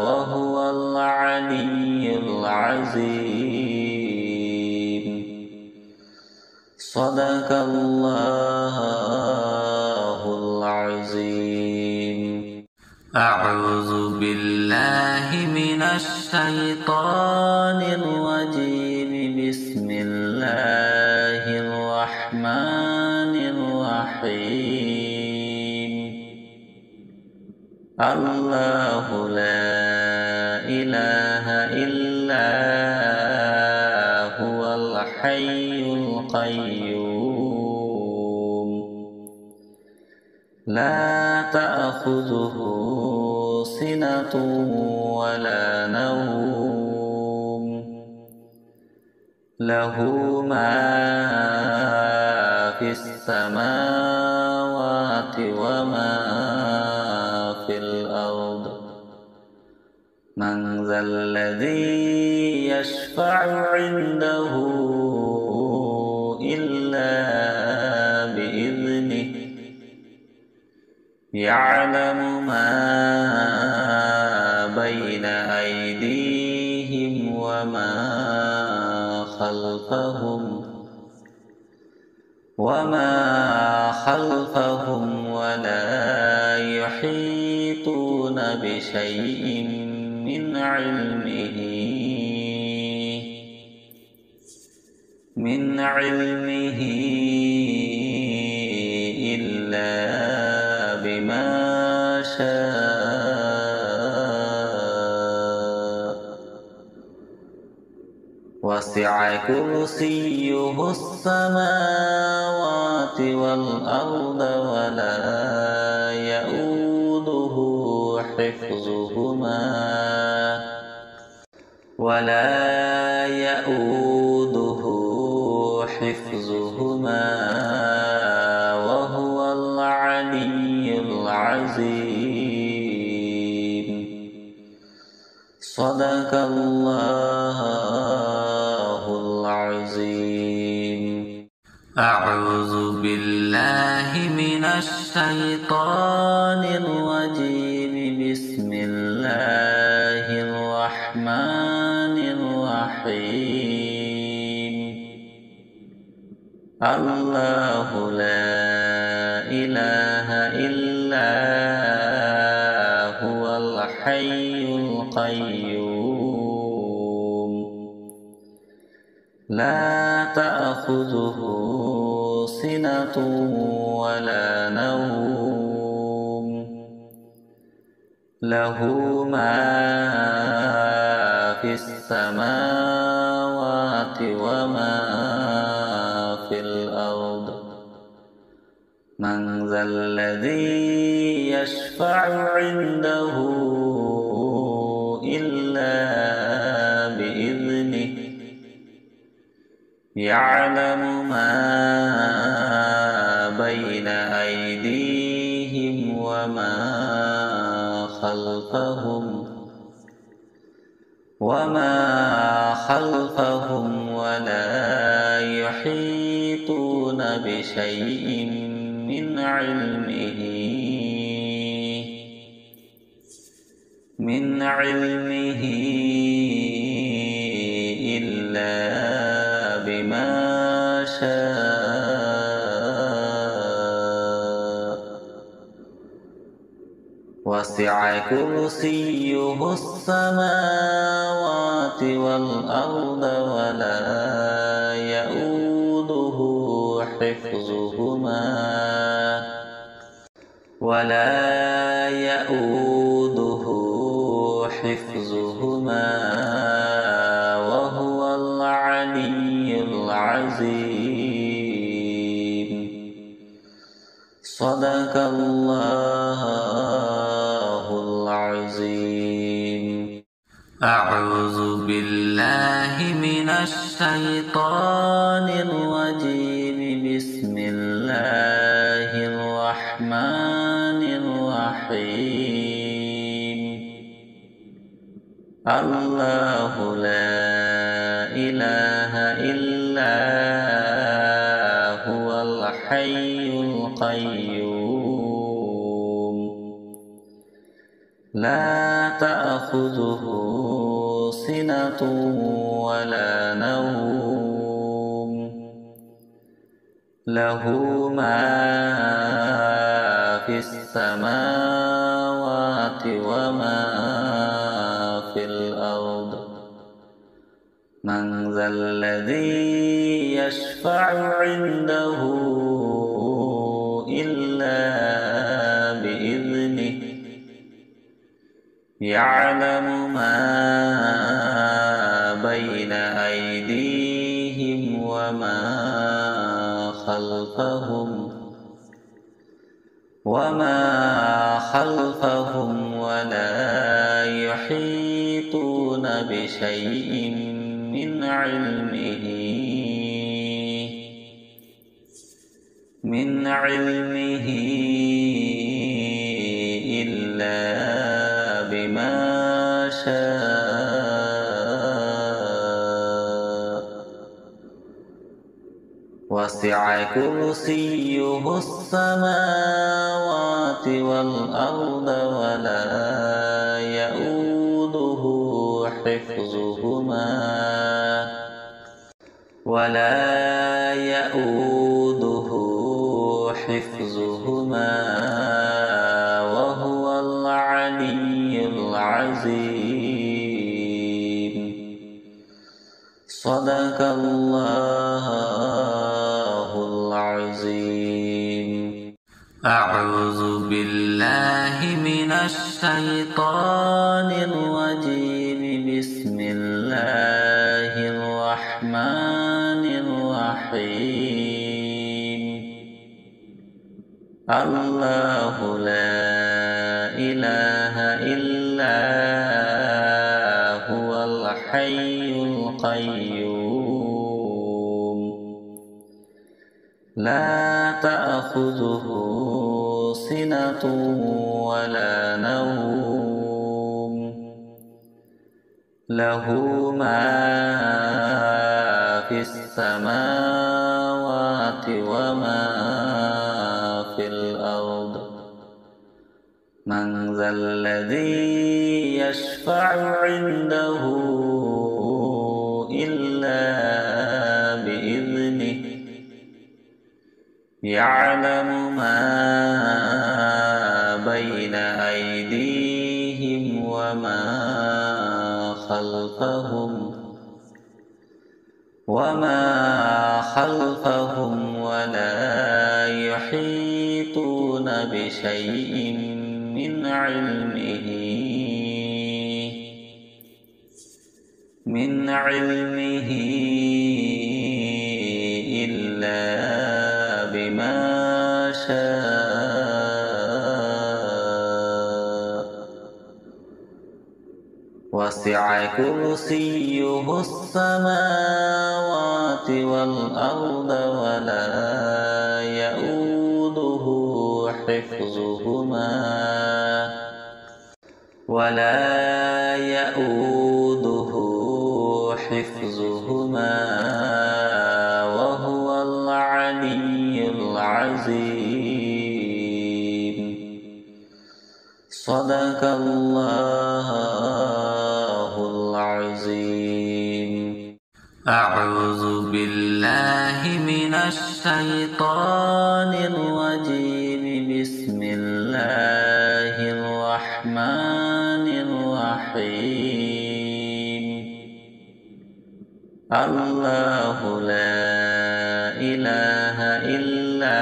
وهو العلي العظيم. صدق الله العظيم. أعوذ بالله من الشيطان الرجيم. بسم الله الرحمن الرحيم. الله لا إله إلا هو الحي القيوم لا تأخذه سنة ولا نوم له ما في السماوات وما في الأرض. من ذا الذي يشفع عنده إلا بإذنه. يعلم ما بين أيديهم وما خلفهم ولا يحيطون بشيء من علمه إلا بما شاء وسع كرسيه السماوات والأرض ولا يؤوده حفظهما وهو العلي العظيم. صدق الله العظيم. أعوذ بالله من الشيطان الرجيم. بسم الله الرحمن الرحيم. الله لا إله إلا هو الحي القيوم لا تأخذه سنة ولا نوم له ما في السماوات وما في الأرض. من ذا الذي يشفع عنده إلا بإذنه. يعلم ما بين أيديهم وما خلفهم ولا يحيطون بشيء من علمه إلا بما شاء وسع كرسيه السماوات والأرض ولا يؤوده حفظهما وهو العلي العظيم. صدق الله العظيم. أعوذ بالله من الشيطان الرجيم. بسم الله الرحمن الرحيم. الله لا إله إلا هو الحي القيوم لا تأخذه سنة ولا نوم له ما في السماوات وما في الأرض. من ذا الذي يشفع عنده إلا بإذنه يعلم ما بين أيديهم وما خلفهم ولا يحيطون بشيء من علمه إلا بما شاء. وسع كرسيه السماوات والأرض ولا يؤوده حفظهما وهو العلي العظيم. صدق الله العظيم. أعوذ بالله من الشيطان الرجيم. بسم الله الرحمن الرحيم. الله لا إله إلا هو الحي القيوم لا تأخذه سنة ولا نوم له ما في السماوات وما في الأرض. من ذا الذي يشفع عنده إلا بإذنه يعلم ما بين أيديهم وما خلفهم ولا يحيطون بشيء من علمه إلا بما شاء. وسع كرسيه السماوات والأرض ولا يؤوده حفظهما وهو العلي العظيم. صدق الله العظيم. أعوذ بالله من الشيطان الرجيم. بسم الله الرحمن الله لا إله إلا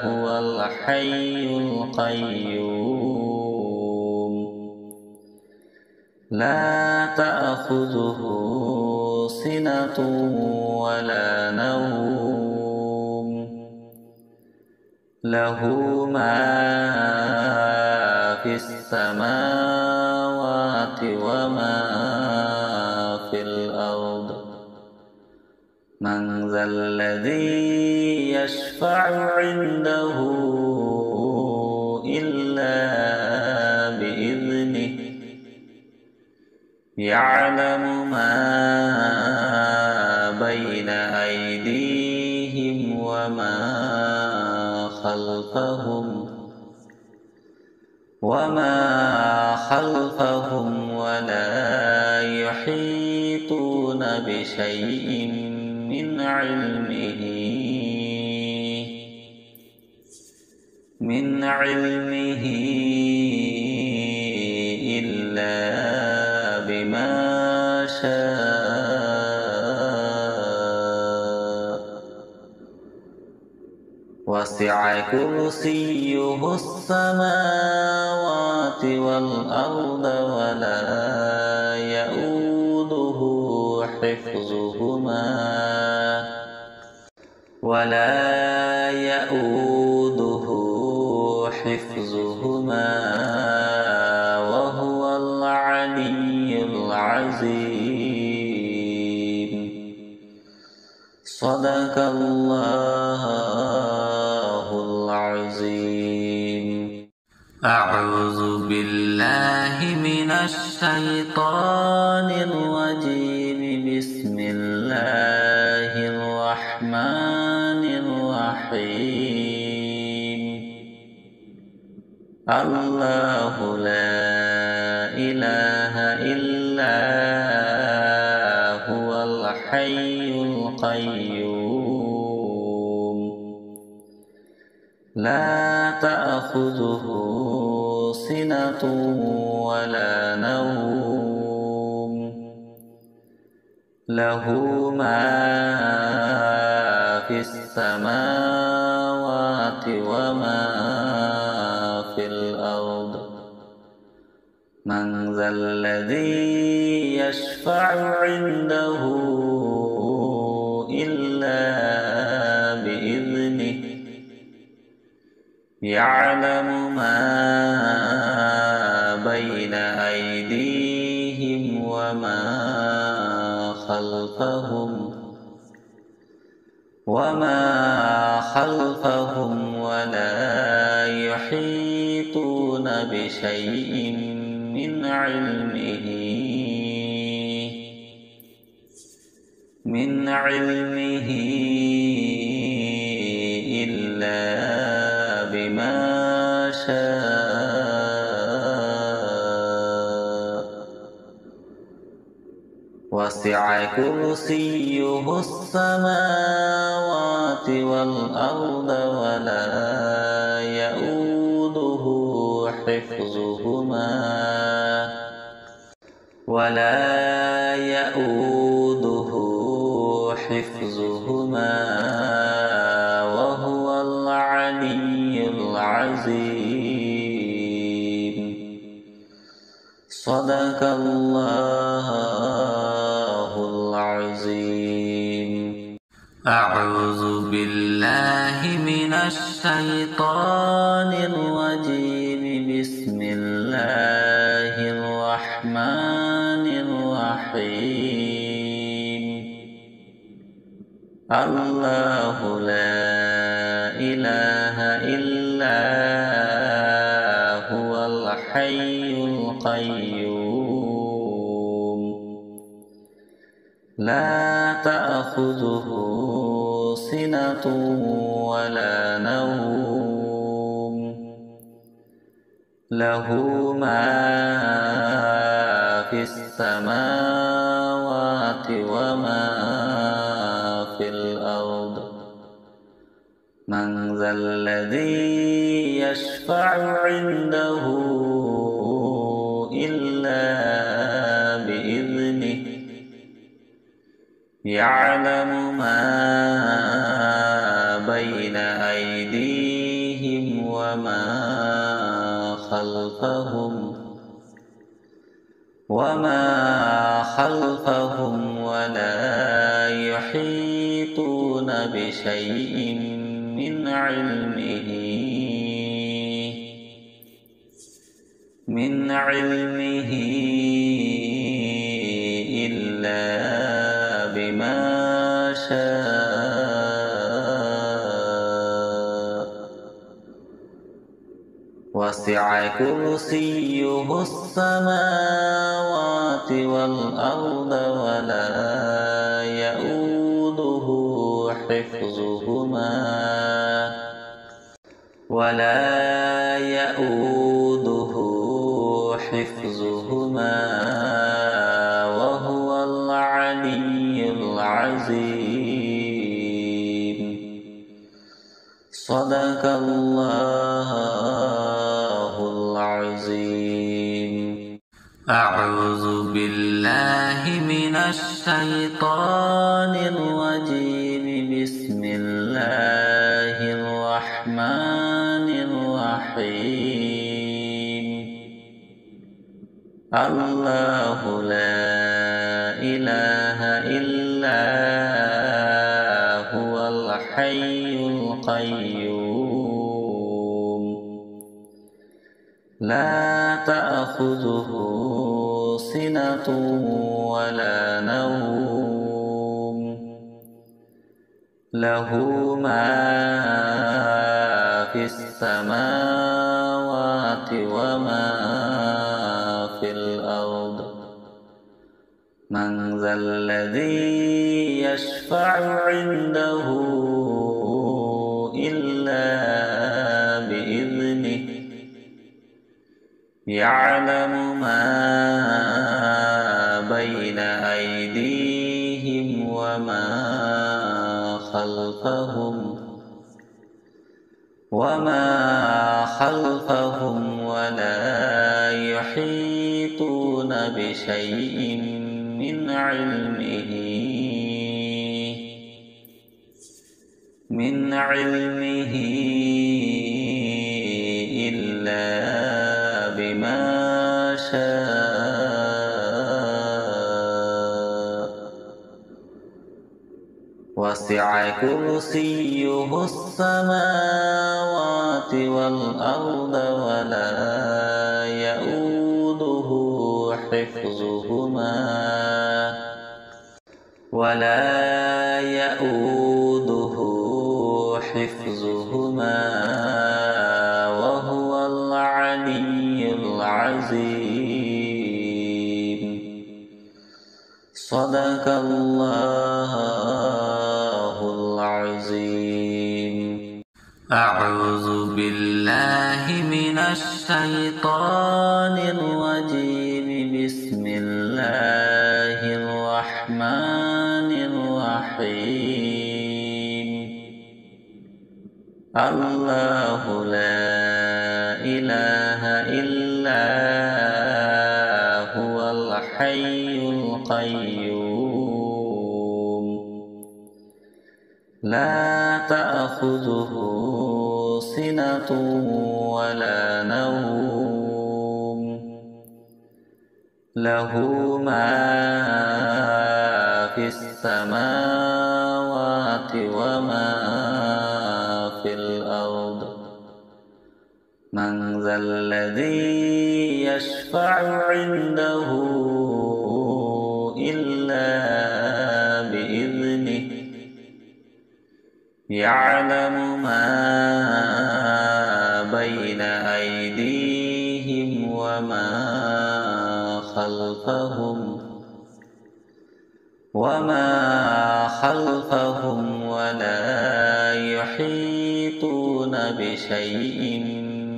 هو الحي القيوم لا تأخذه سنة ولا نوم له ما في السماوات وما في الأرض من ذا الذي يشفع عنده إلا بإذنه يعلم ما بين أيديهم وما خلفهم ولا يحيطون بشيء من علمه إلا بما شاء وسع كرسيه السماوات والأرض ولا يؤوده حفظهما وهو العلي العظيم صدق الله العظيم. أعوذ بالله من الشيطان الرجيم. بسم الله الرحمن الرحيم. الله لا إله إلا هو الحي القيوم لا تأخذه سنة ولا نوم له ما في السماوات وما في الأرض من ذا الذي يشفع عنده إلا بإذنه يعلم ما بين أيديهم وما خلفهم ولا يحيطون بشيء من علمه إلا بما شاء وسع كرسيه السماوات والأرض ولا يؤوده حفظهما وهو العلي العظيم صدق الله العظيم. أعوذ بالله من الشيطان الرجيم. بسم الله الرحمن الرحيم. الله لا إله إلا هو الحي القيوم لا تأخذه سنة ولا نوم له ما في السماوات وما في الأرض من ذا الذي يشفع عنده إلا بإذنه يعلم ما بين أيديهم وما خلفهم ولا يحيطون بشيء من علمه إلا بما شاء وسع كرسيه السماوات والأرض ولا يؤوده حفظهما وهو العلي العظيم. صدق الله العظيم. أعوذ بالله من الشيطان الرجيم. بسم الله الرحمن الرحيم. الله لا إله إلا هو الحي القيوم لا تأخذه سنة ولا نوم له ما في السماوات وما في الأرض. من ذا الذي يشفع عنده إلا بإذنه. يعلم ما بين أيديهم وما خلفهم ولا يحيطون بشيء من علمه إلا بما شاء وسع كرسيه السماوات والأرض ولا يؤوده حفظهما وهو العلي العظيم. صدق الله العظيم. أعوذ بالله من الشيطان الرجيم. بسم الله الرحمن الرحيم. الله لا إله إلا هو الحي القيوم لا تأخذه سنة ولا نوم له ما في السماوات وما في الأرض. من ذا الذي يشفع عنده إلا بإذنه. يعلم ما بين أيديهم وما خلفهم ولا يحيطون بشيء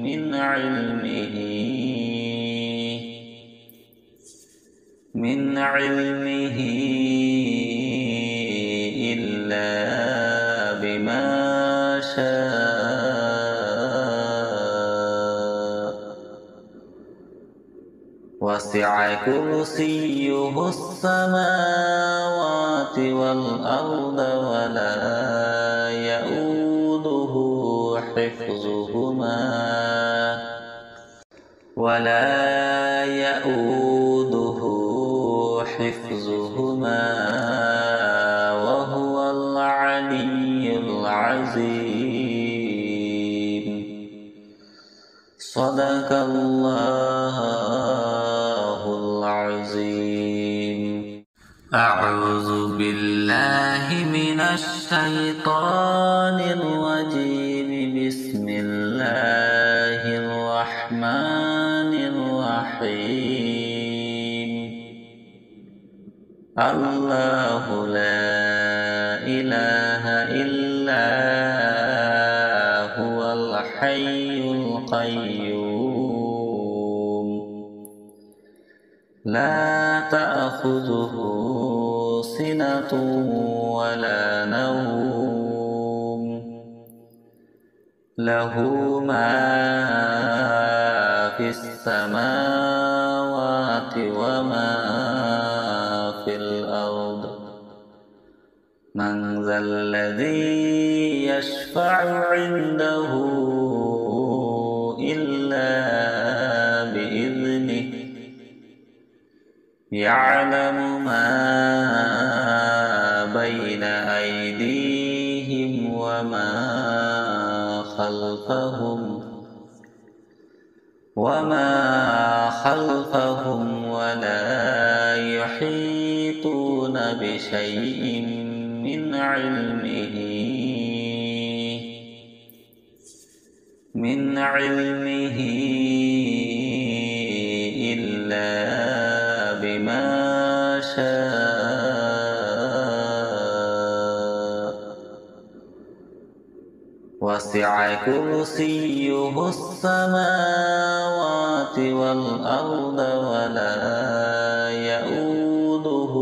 من علمه إلا بما شاء وسع كرسيه السماوات والأرض ولا يؤوده حفظهما وهو العلي العظيم. صدق الله العظيم. أعوذ بالله من الشيطان الرجيم. بسم الله الرحمن الرحيم. الله لا إله إلا هو الحي القيوم. لا تأخذه سنة ولا نوم. له ما في السماوات وما في الأرض. من ذا الذي يشفع عنده إلا بإذنه. يعلم ما بين أيديهم وما خلفهم ولا يحيطون بشيء من علمه إلا بما شاء. وسع كرسيه السماوات والأرض ولا يؤوده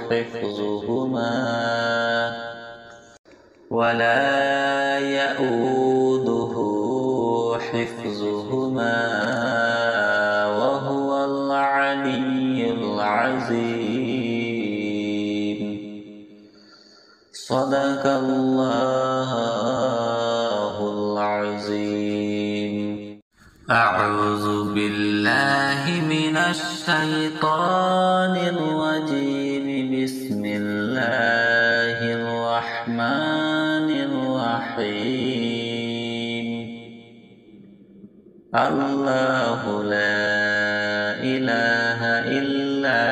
حفظهما وهو العلي العظيم. صدق الله العظيم. أعوذ بالله من الشيطان الرجيم. بسم الله الرحمن الرحيم. الله لا إله إلا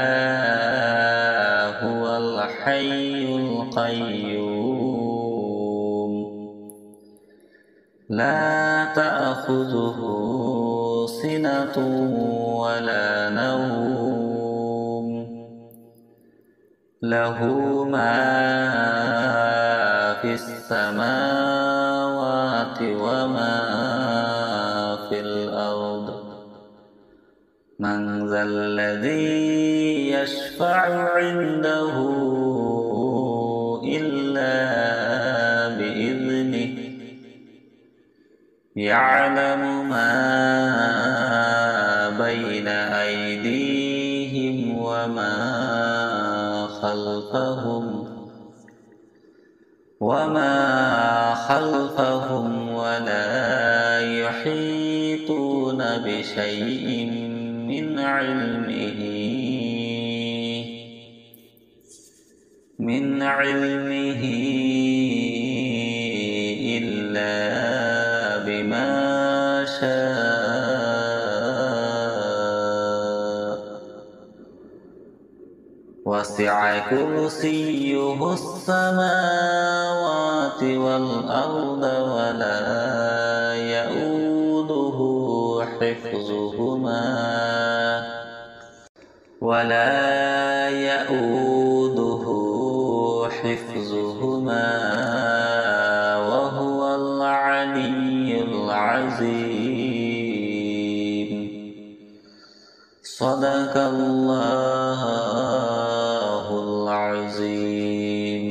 هو الحي القيوم. لا تأخذه سنة ولا نوم. له ما في السماوات وما في الأرض. من ذا الذي يشفع عنده إلا بإذنه. يعلم ما بين أيديهم وما خلفهم ولا يحيطون بشيء من علمه إلا بما شاء. وسع كرسيه السماوات والأرض ولا يؤوده حفظهما وهو العلي العظيم. صدق الله العظيم.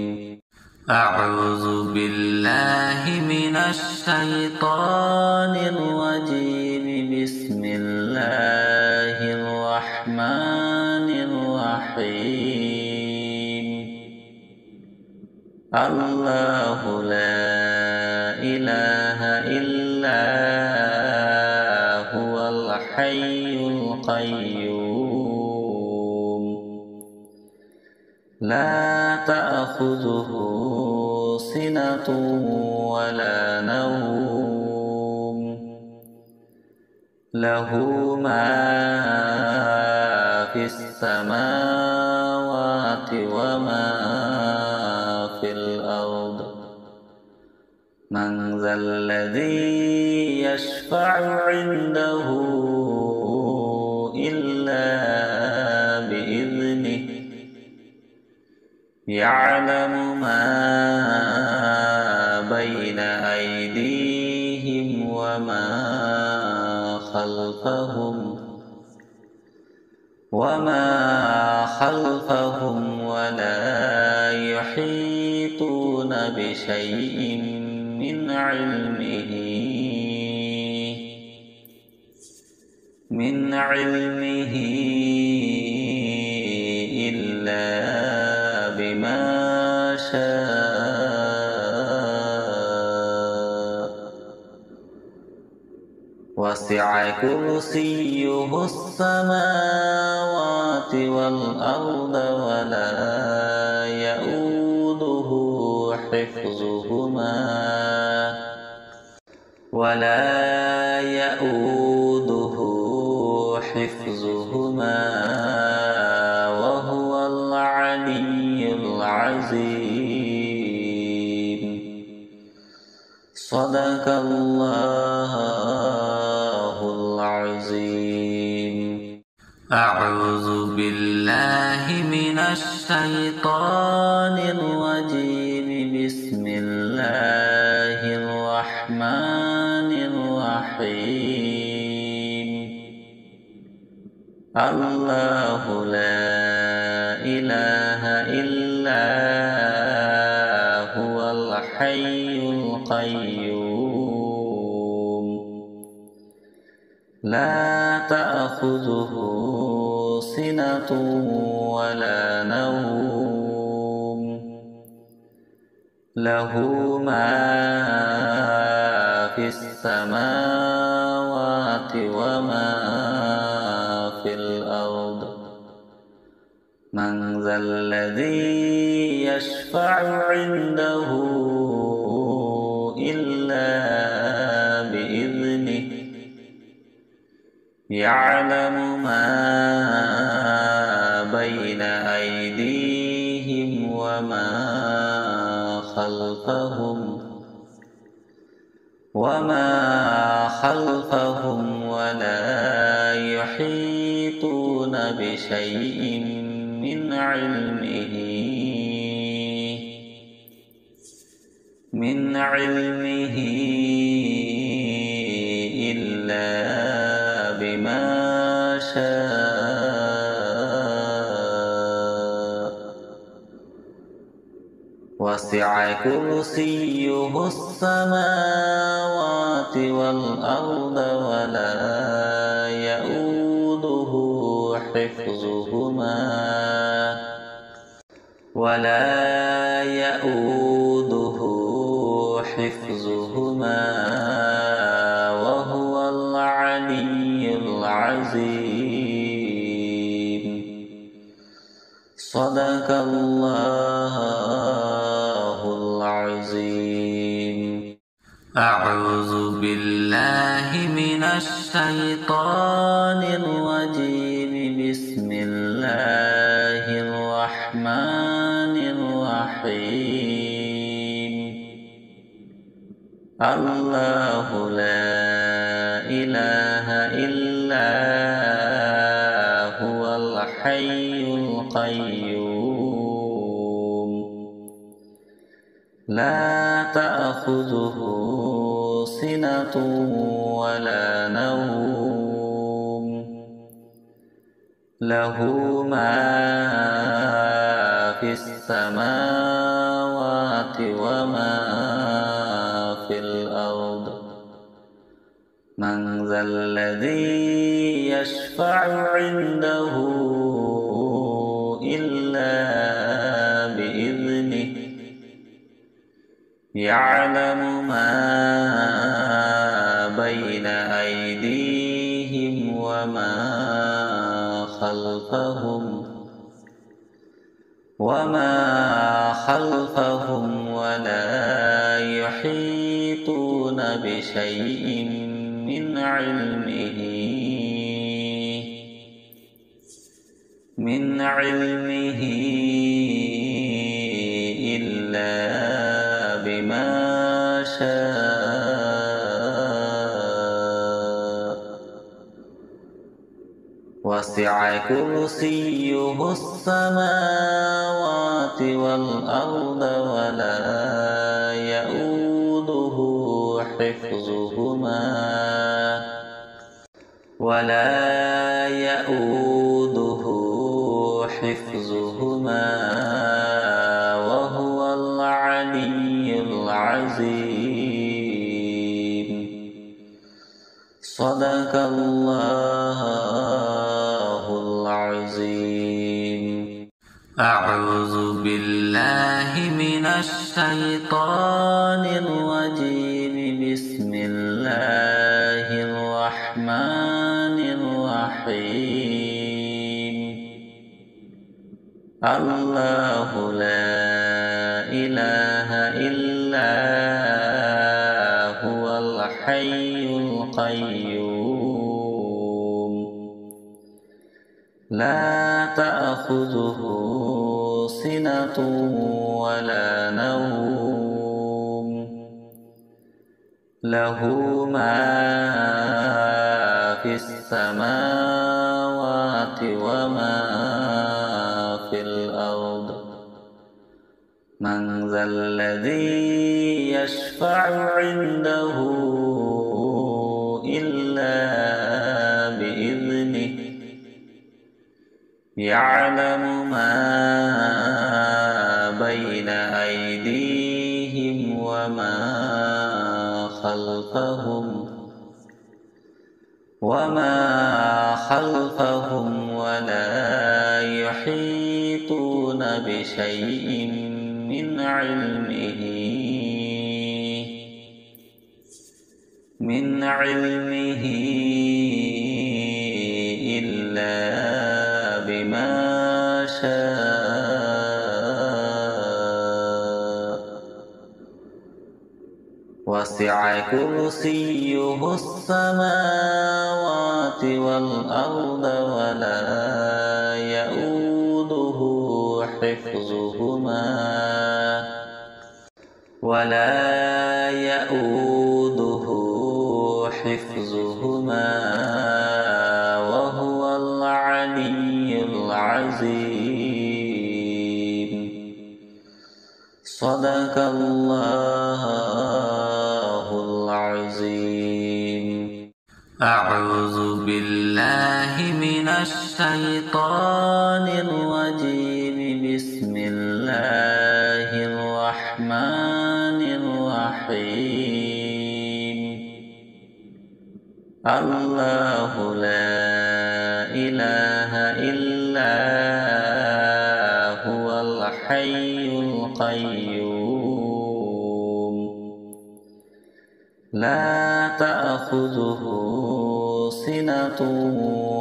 أعوذ بالله من الشيطان الرجيم. بسم الله الرحمن الرحيم. الله لا إله إلا هو الحي القيوم. لا تأخذه سنة ولا نوم. له ما في السماوات وما في الأرض. من ذا الذي يشفع عنده إلا بإذنه. يعلم ما بين أيديهم وما خلفهم ولا يحيطون بشيء من علمه إلا بما شاء. وسع كرسيه السماوات والأرض ولا يؤوده حفظهما وهو العلي العظيم. صدق الله العظيم. أعوذ بالله من الشيطان الرجيم. بسم الله الرحمن الرحيم. الله لا إله إلا هو الحي القيوم. لا تأخذه سنة ولا نوم. له ما في السماوات وما في الأرض. من ذا الذي يشفع عنده إلا بإذنه. يعلم ما بين أيديهم وما خلفهم ولا يحيطون بشيء من علمه إلا بما شاء. وسع كرسيه السماوات والأرض ولا يؤوده حفظهما وهو العلي العظيم. صدق الله العظيم. أعوذ بالله من الشيطان الرجيم. بسم الله الرحمن الرحيم. الله لا إله إلا هو الحي القيوم. لا تأخذه سنة ولا نوم. له ما في السماوات وما في الأرض. الأرض من ذا الذي يشفع عنده إلا بإذنه يعلم ما بين أيديهم وما خلفهم ولا يحيطون بشيء من علمه إلا بما شاء وسع كرسيه السماوات والأرض ولا يؤوده حفظهما وهو العلي العظيم. صدق الله العظيم. أعوذ بالله من الشيطان الرجيم. بسم الله الرحمن الرحيم. الله لا إله إلا هو الحي القيوم لا تأخذه سنة ولا نوم له ما في السماوات وما في الأرض من ذا الذي يشفع عنده إلا بإذنه يعلم ما بين أيديهم وما خلفهم ولا يحيطون بشيء من علمه إلا بما شاء وسع كرسيه السماوات والأرض ولا يؤوده حفظهما وهو العلي العظيم. صدق الله العظيم. أعوذ بالله من الشيطان الرجيم. بسم الله الرحمن الرحيم. الله لا إله إلا هو الحي القيوم لا تأخذه سنة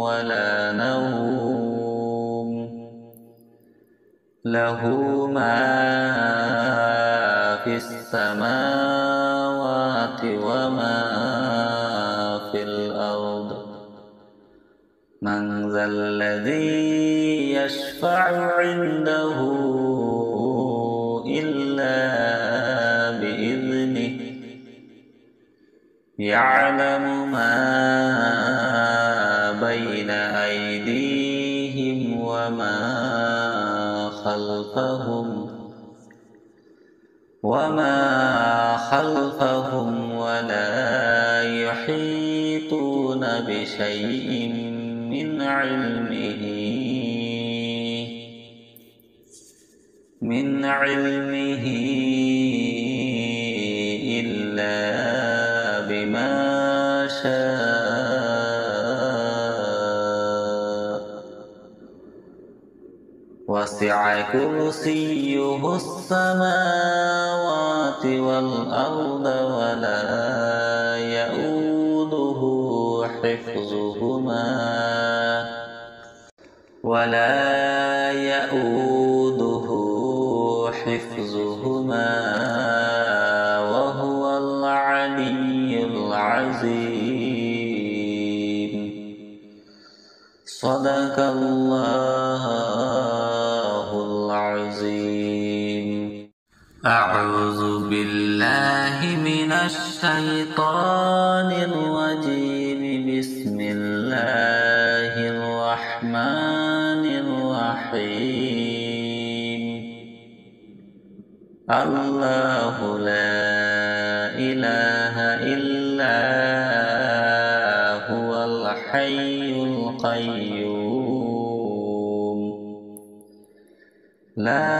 ولا نوم له ما في السماوات وما في الأرض من ذا الذي يشفع عنده إلا بإذنه يعلم ما بين أيديهم وما خلفهم ولا يحيطون بشيء من علمه إلا بما شاء وسع كرسيه السماوات والأرض ولا يؤوده حفظهما وهو العلي العظيم. صدق الله العظيم. أعوذ بالله من الشيطان الرجيم. بسم الله الرحمن الرحيم. الله لا إله إلا هو الحي القيوم لا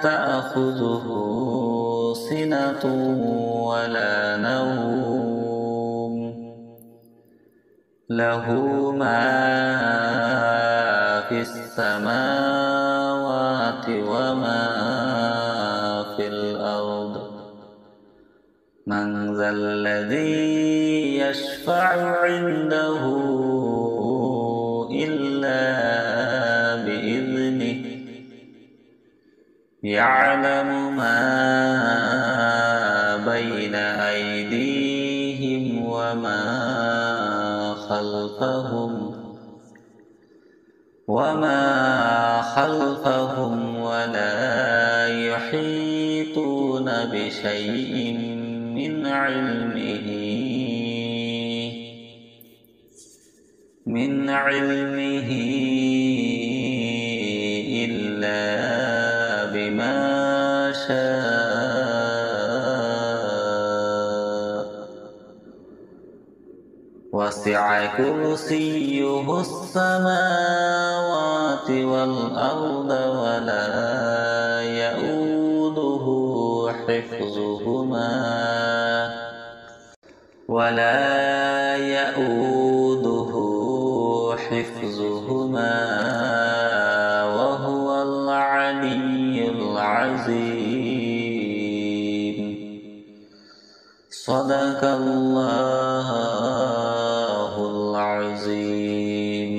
تأخذه سنة ولا نوم له ما في السماوات وما في الأرض. من ذا الذي يشفع عنده إلا بإذنه يعلم ما بين أيديهم وما خلفهم ولا يحيطون بشيء من علمه إلا بما شاء وسع كرسيه السماوات والأرض ولا يؤوده حفظهما وهو العلي العظيم. صدق الله العظيم.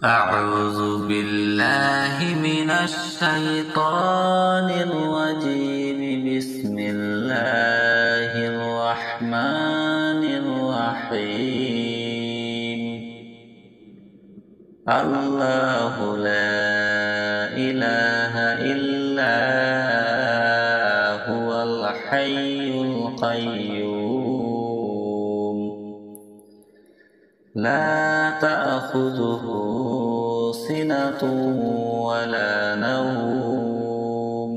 أعوذ بالله من الشيطان الرجيم. بسم الله الرحمن الرحيم. الله لا إله إلا هو الحي القيوم لا تأخذه سنة ولا نوم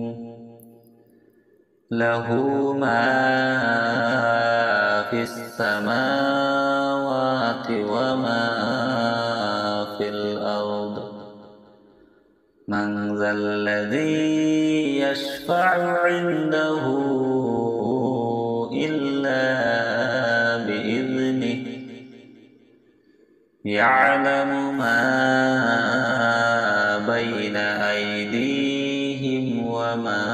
له ما في السماوات وما في الأرض. من ذا الذي يشفع عنده إلا بإذنه يعلم ما بين أيديهم وما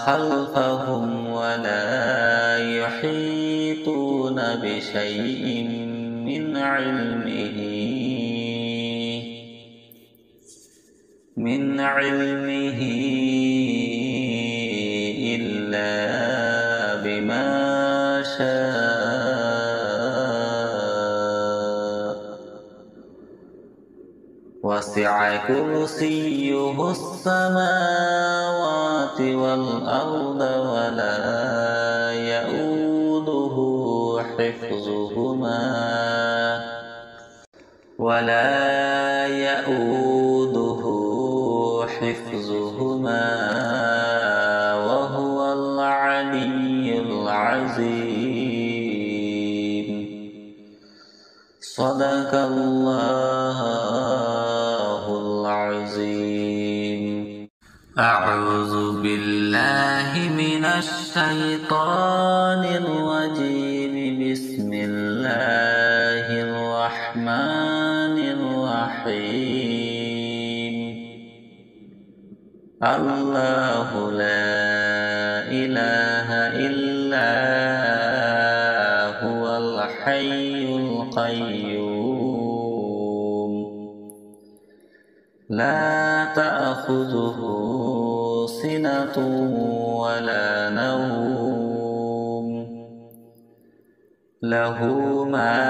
خلفهم ولا يحيطون بشيء من علمه إلا بما شاء وسع كرسيه السماوات والأرض ولا يؤوده حفظهما وهو العلي العظيم. صدق الله العظيم. أعوذ بالله من الشيطان الرجيم. بسم الله الرحمن الرحيم. الله لا إله إلا هو الحي القيوم لا تأخذه سنة ولا نوم له ما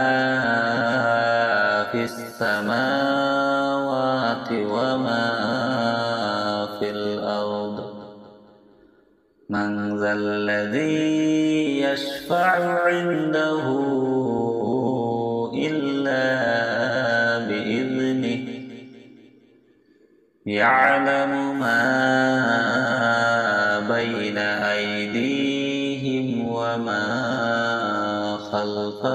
في السماوات وما في الأرض. من ذا الذي يشفع عنده إلا بإذنه يعلم ما بين أيديهم وما خلفهم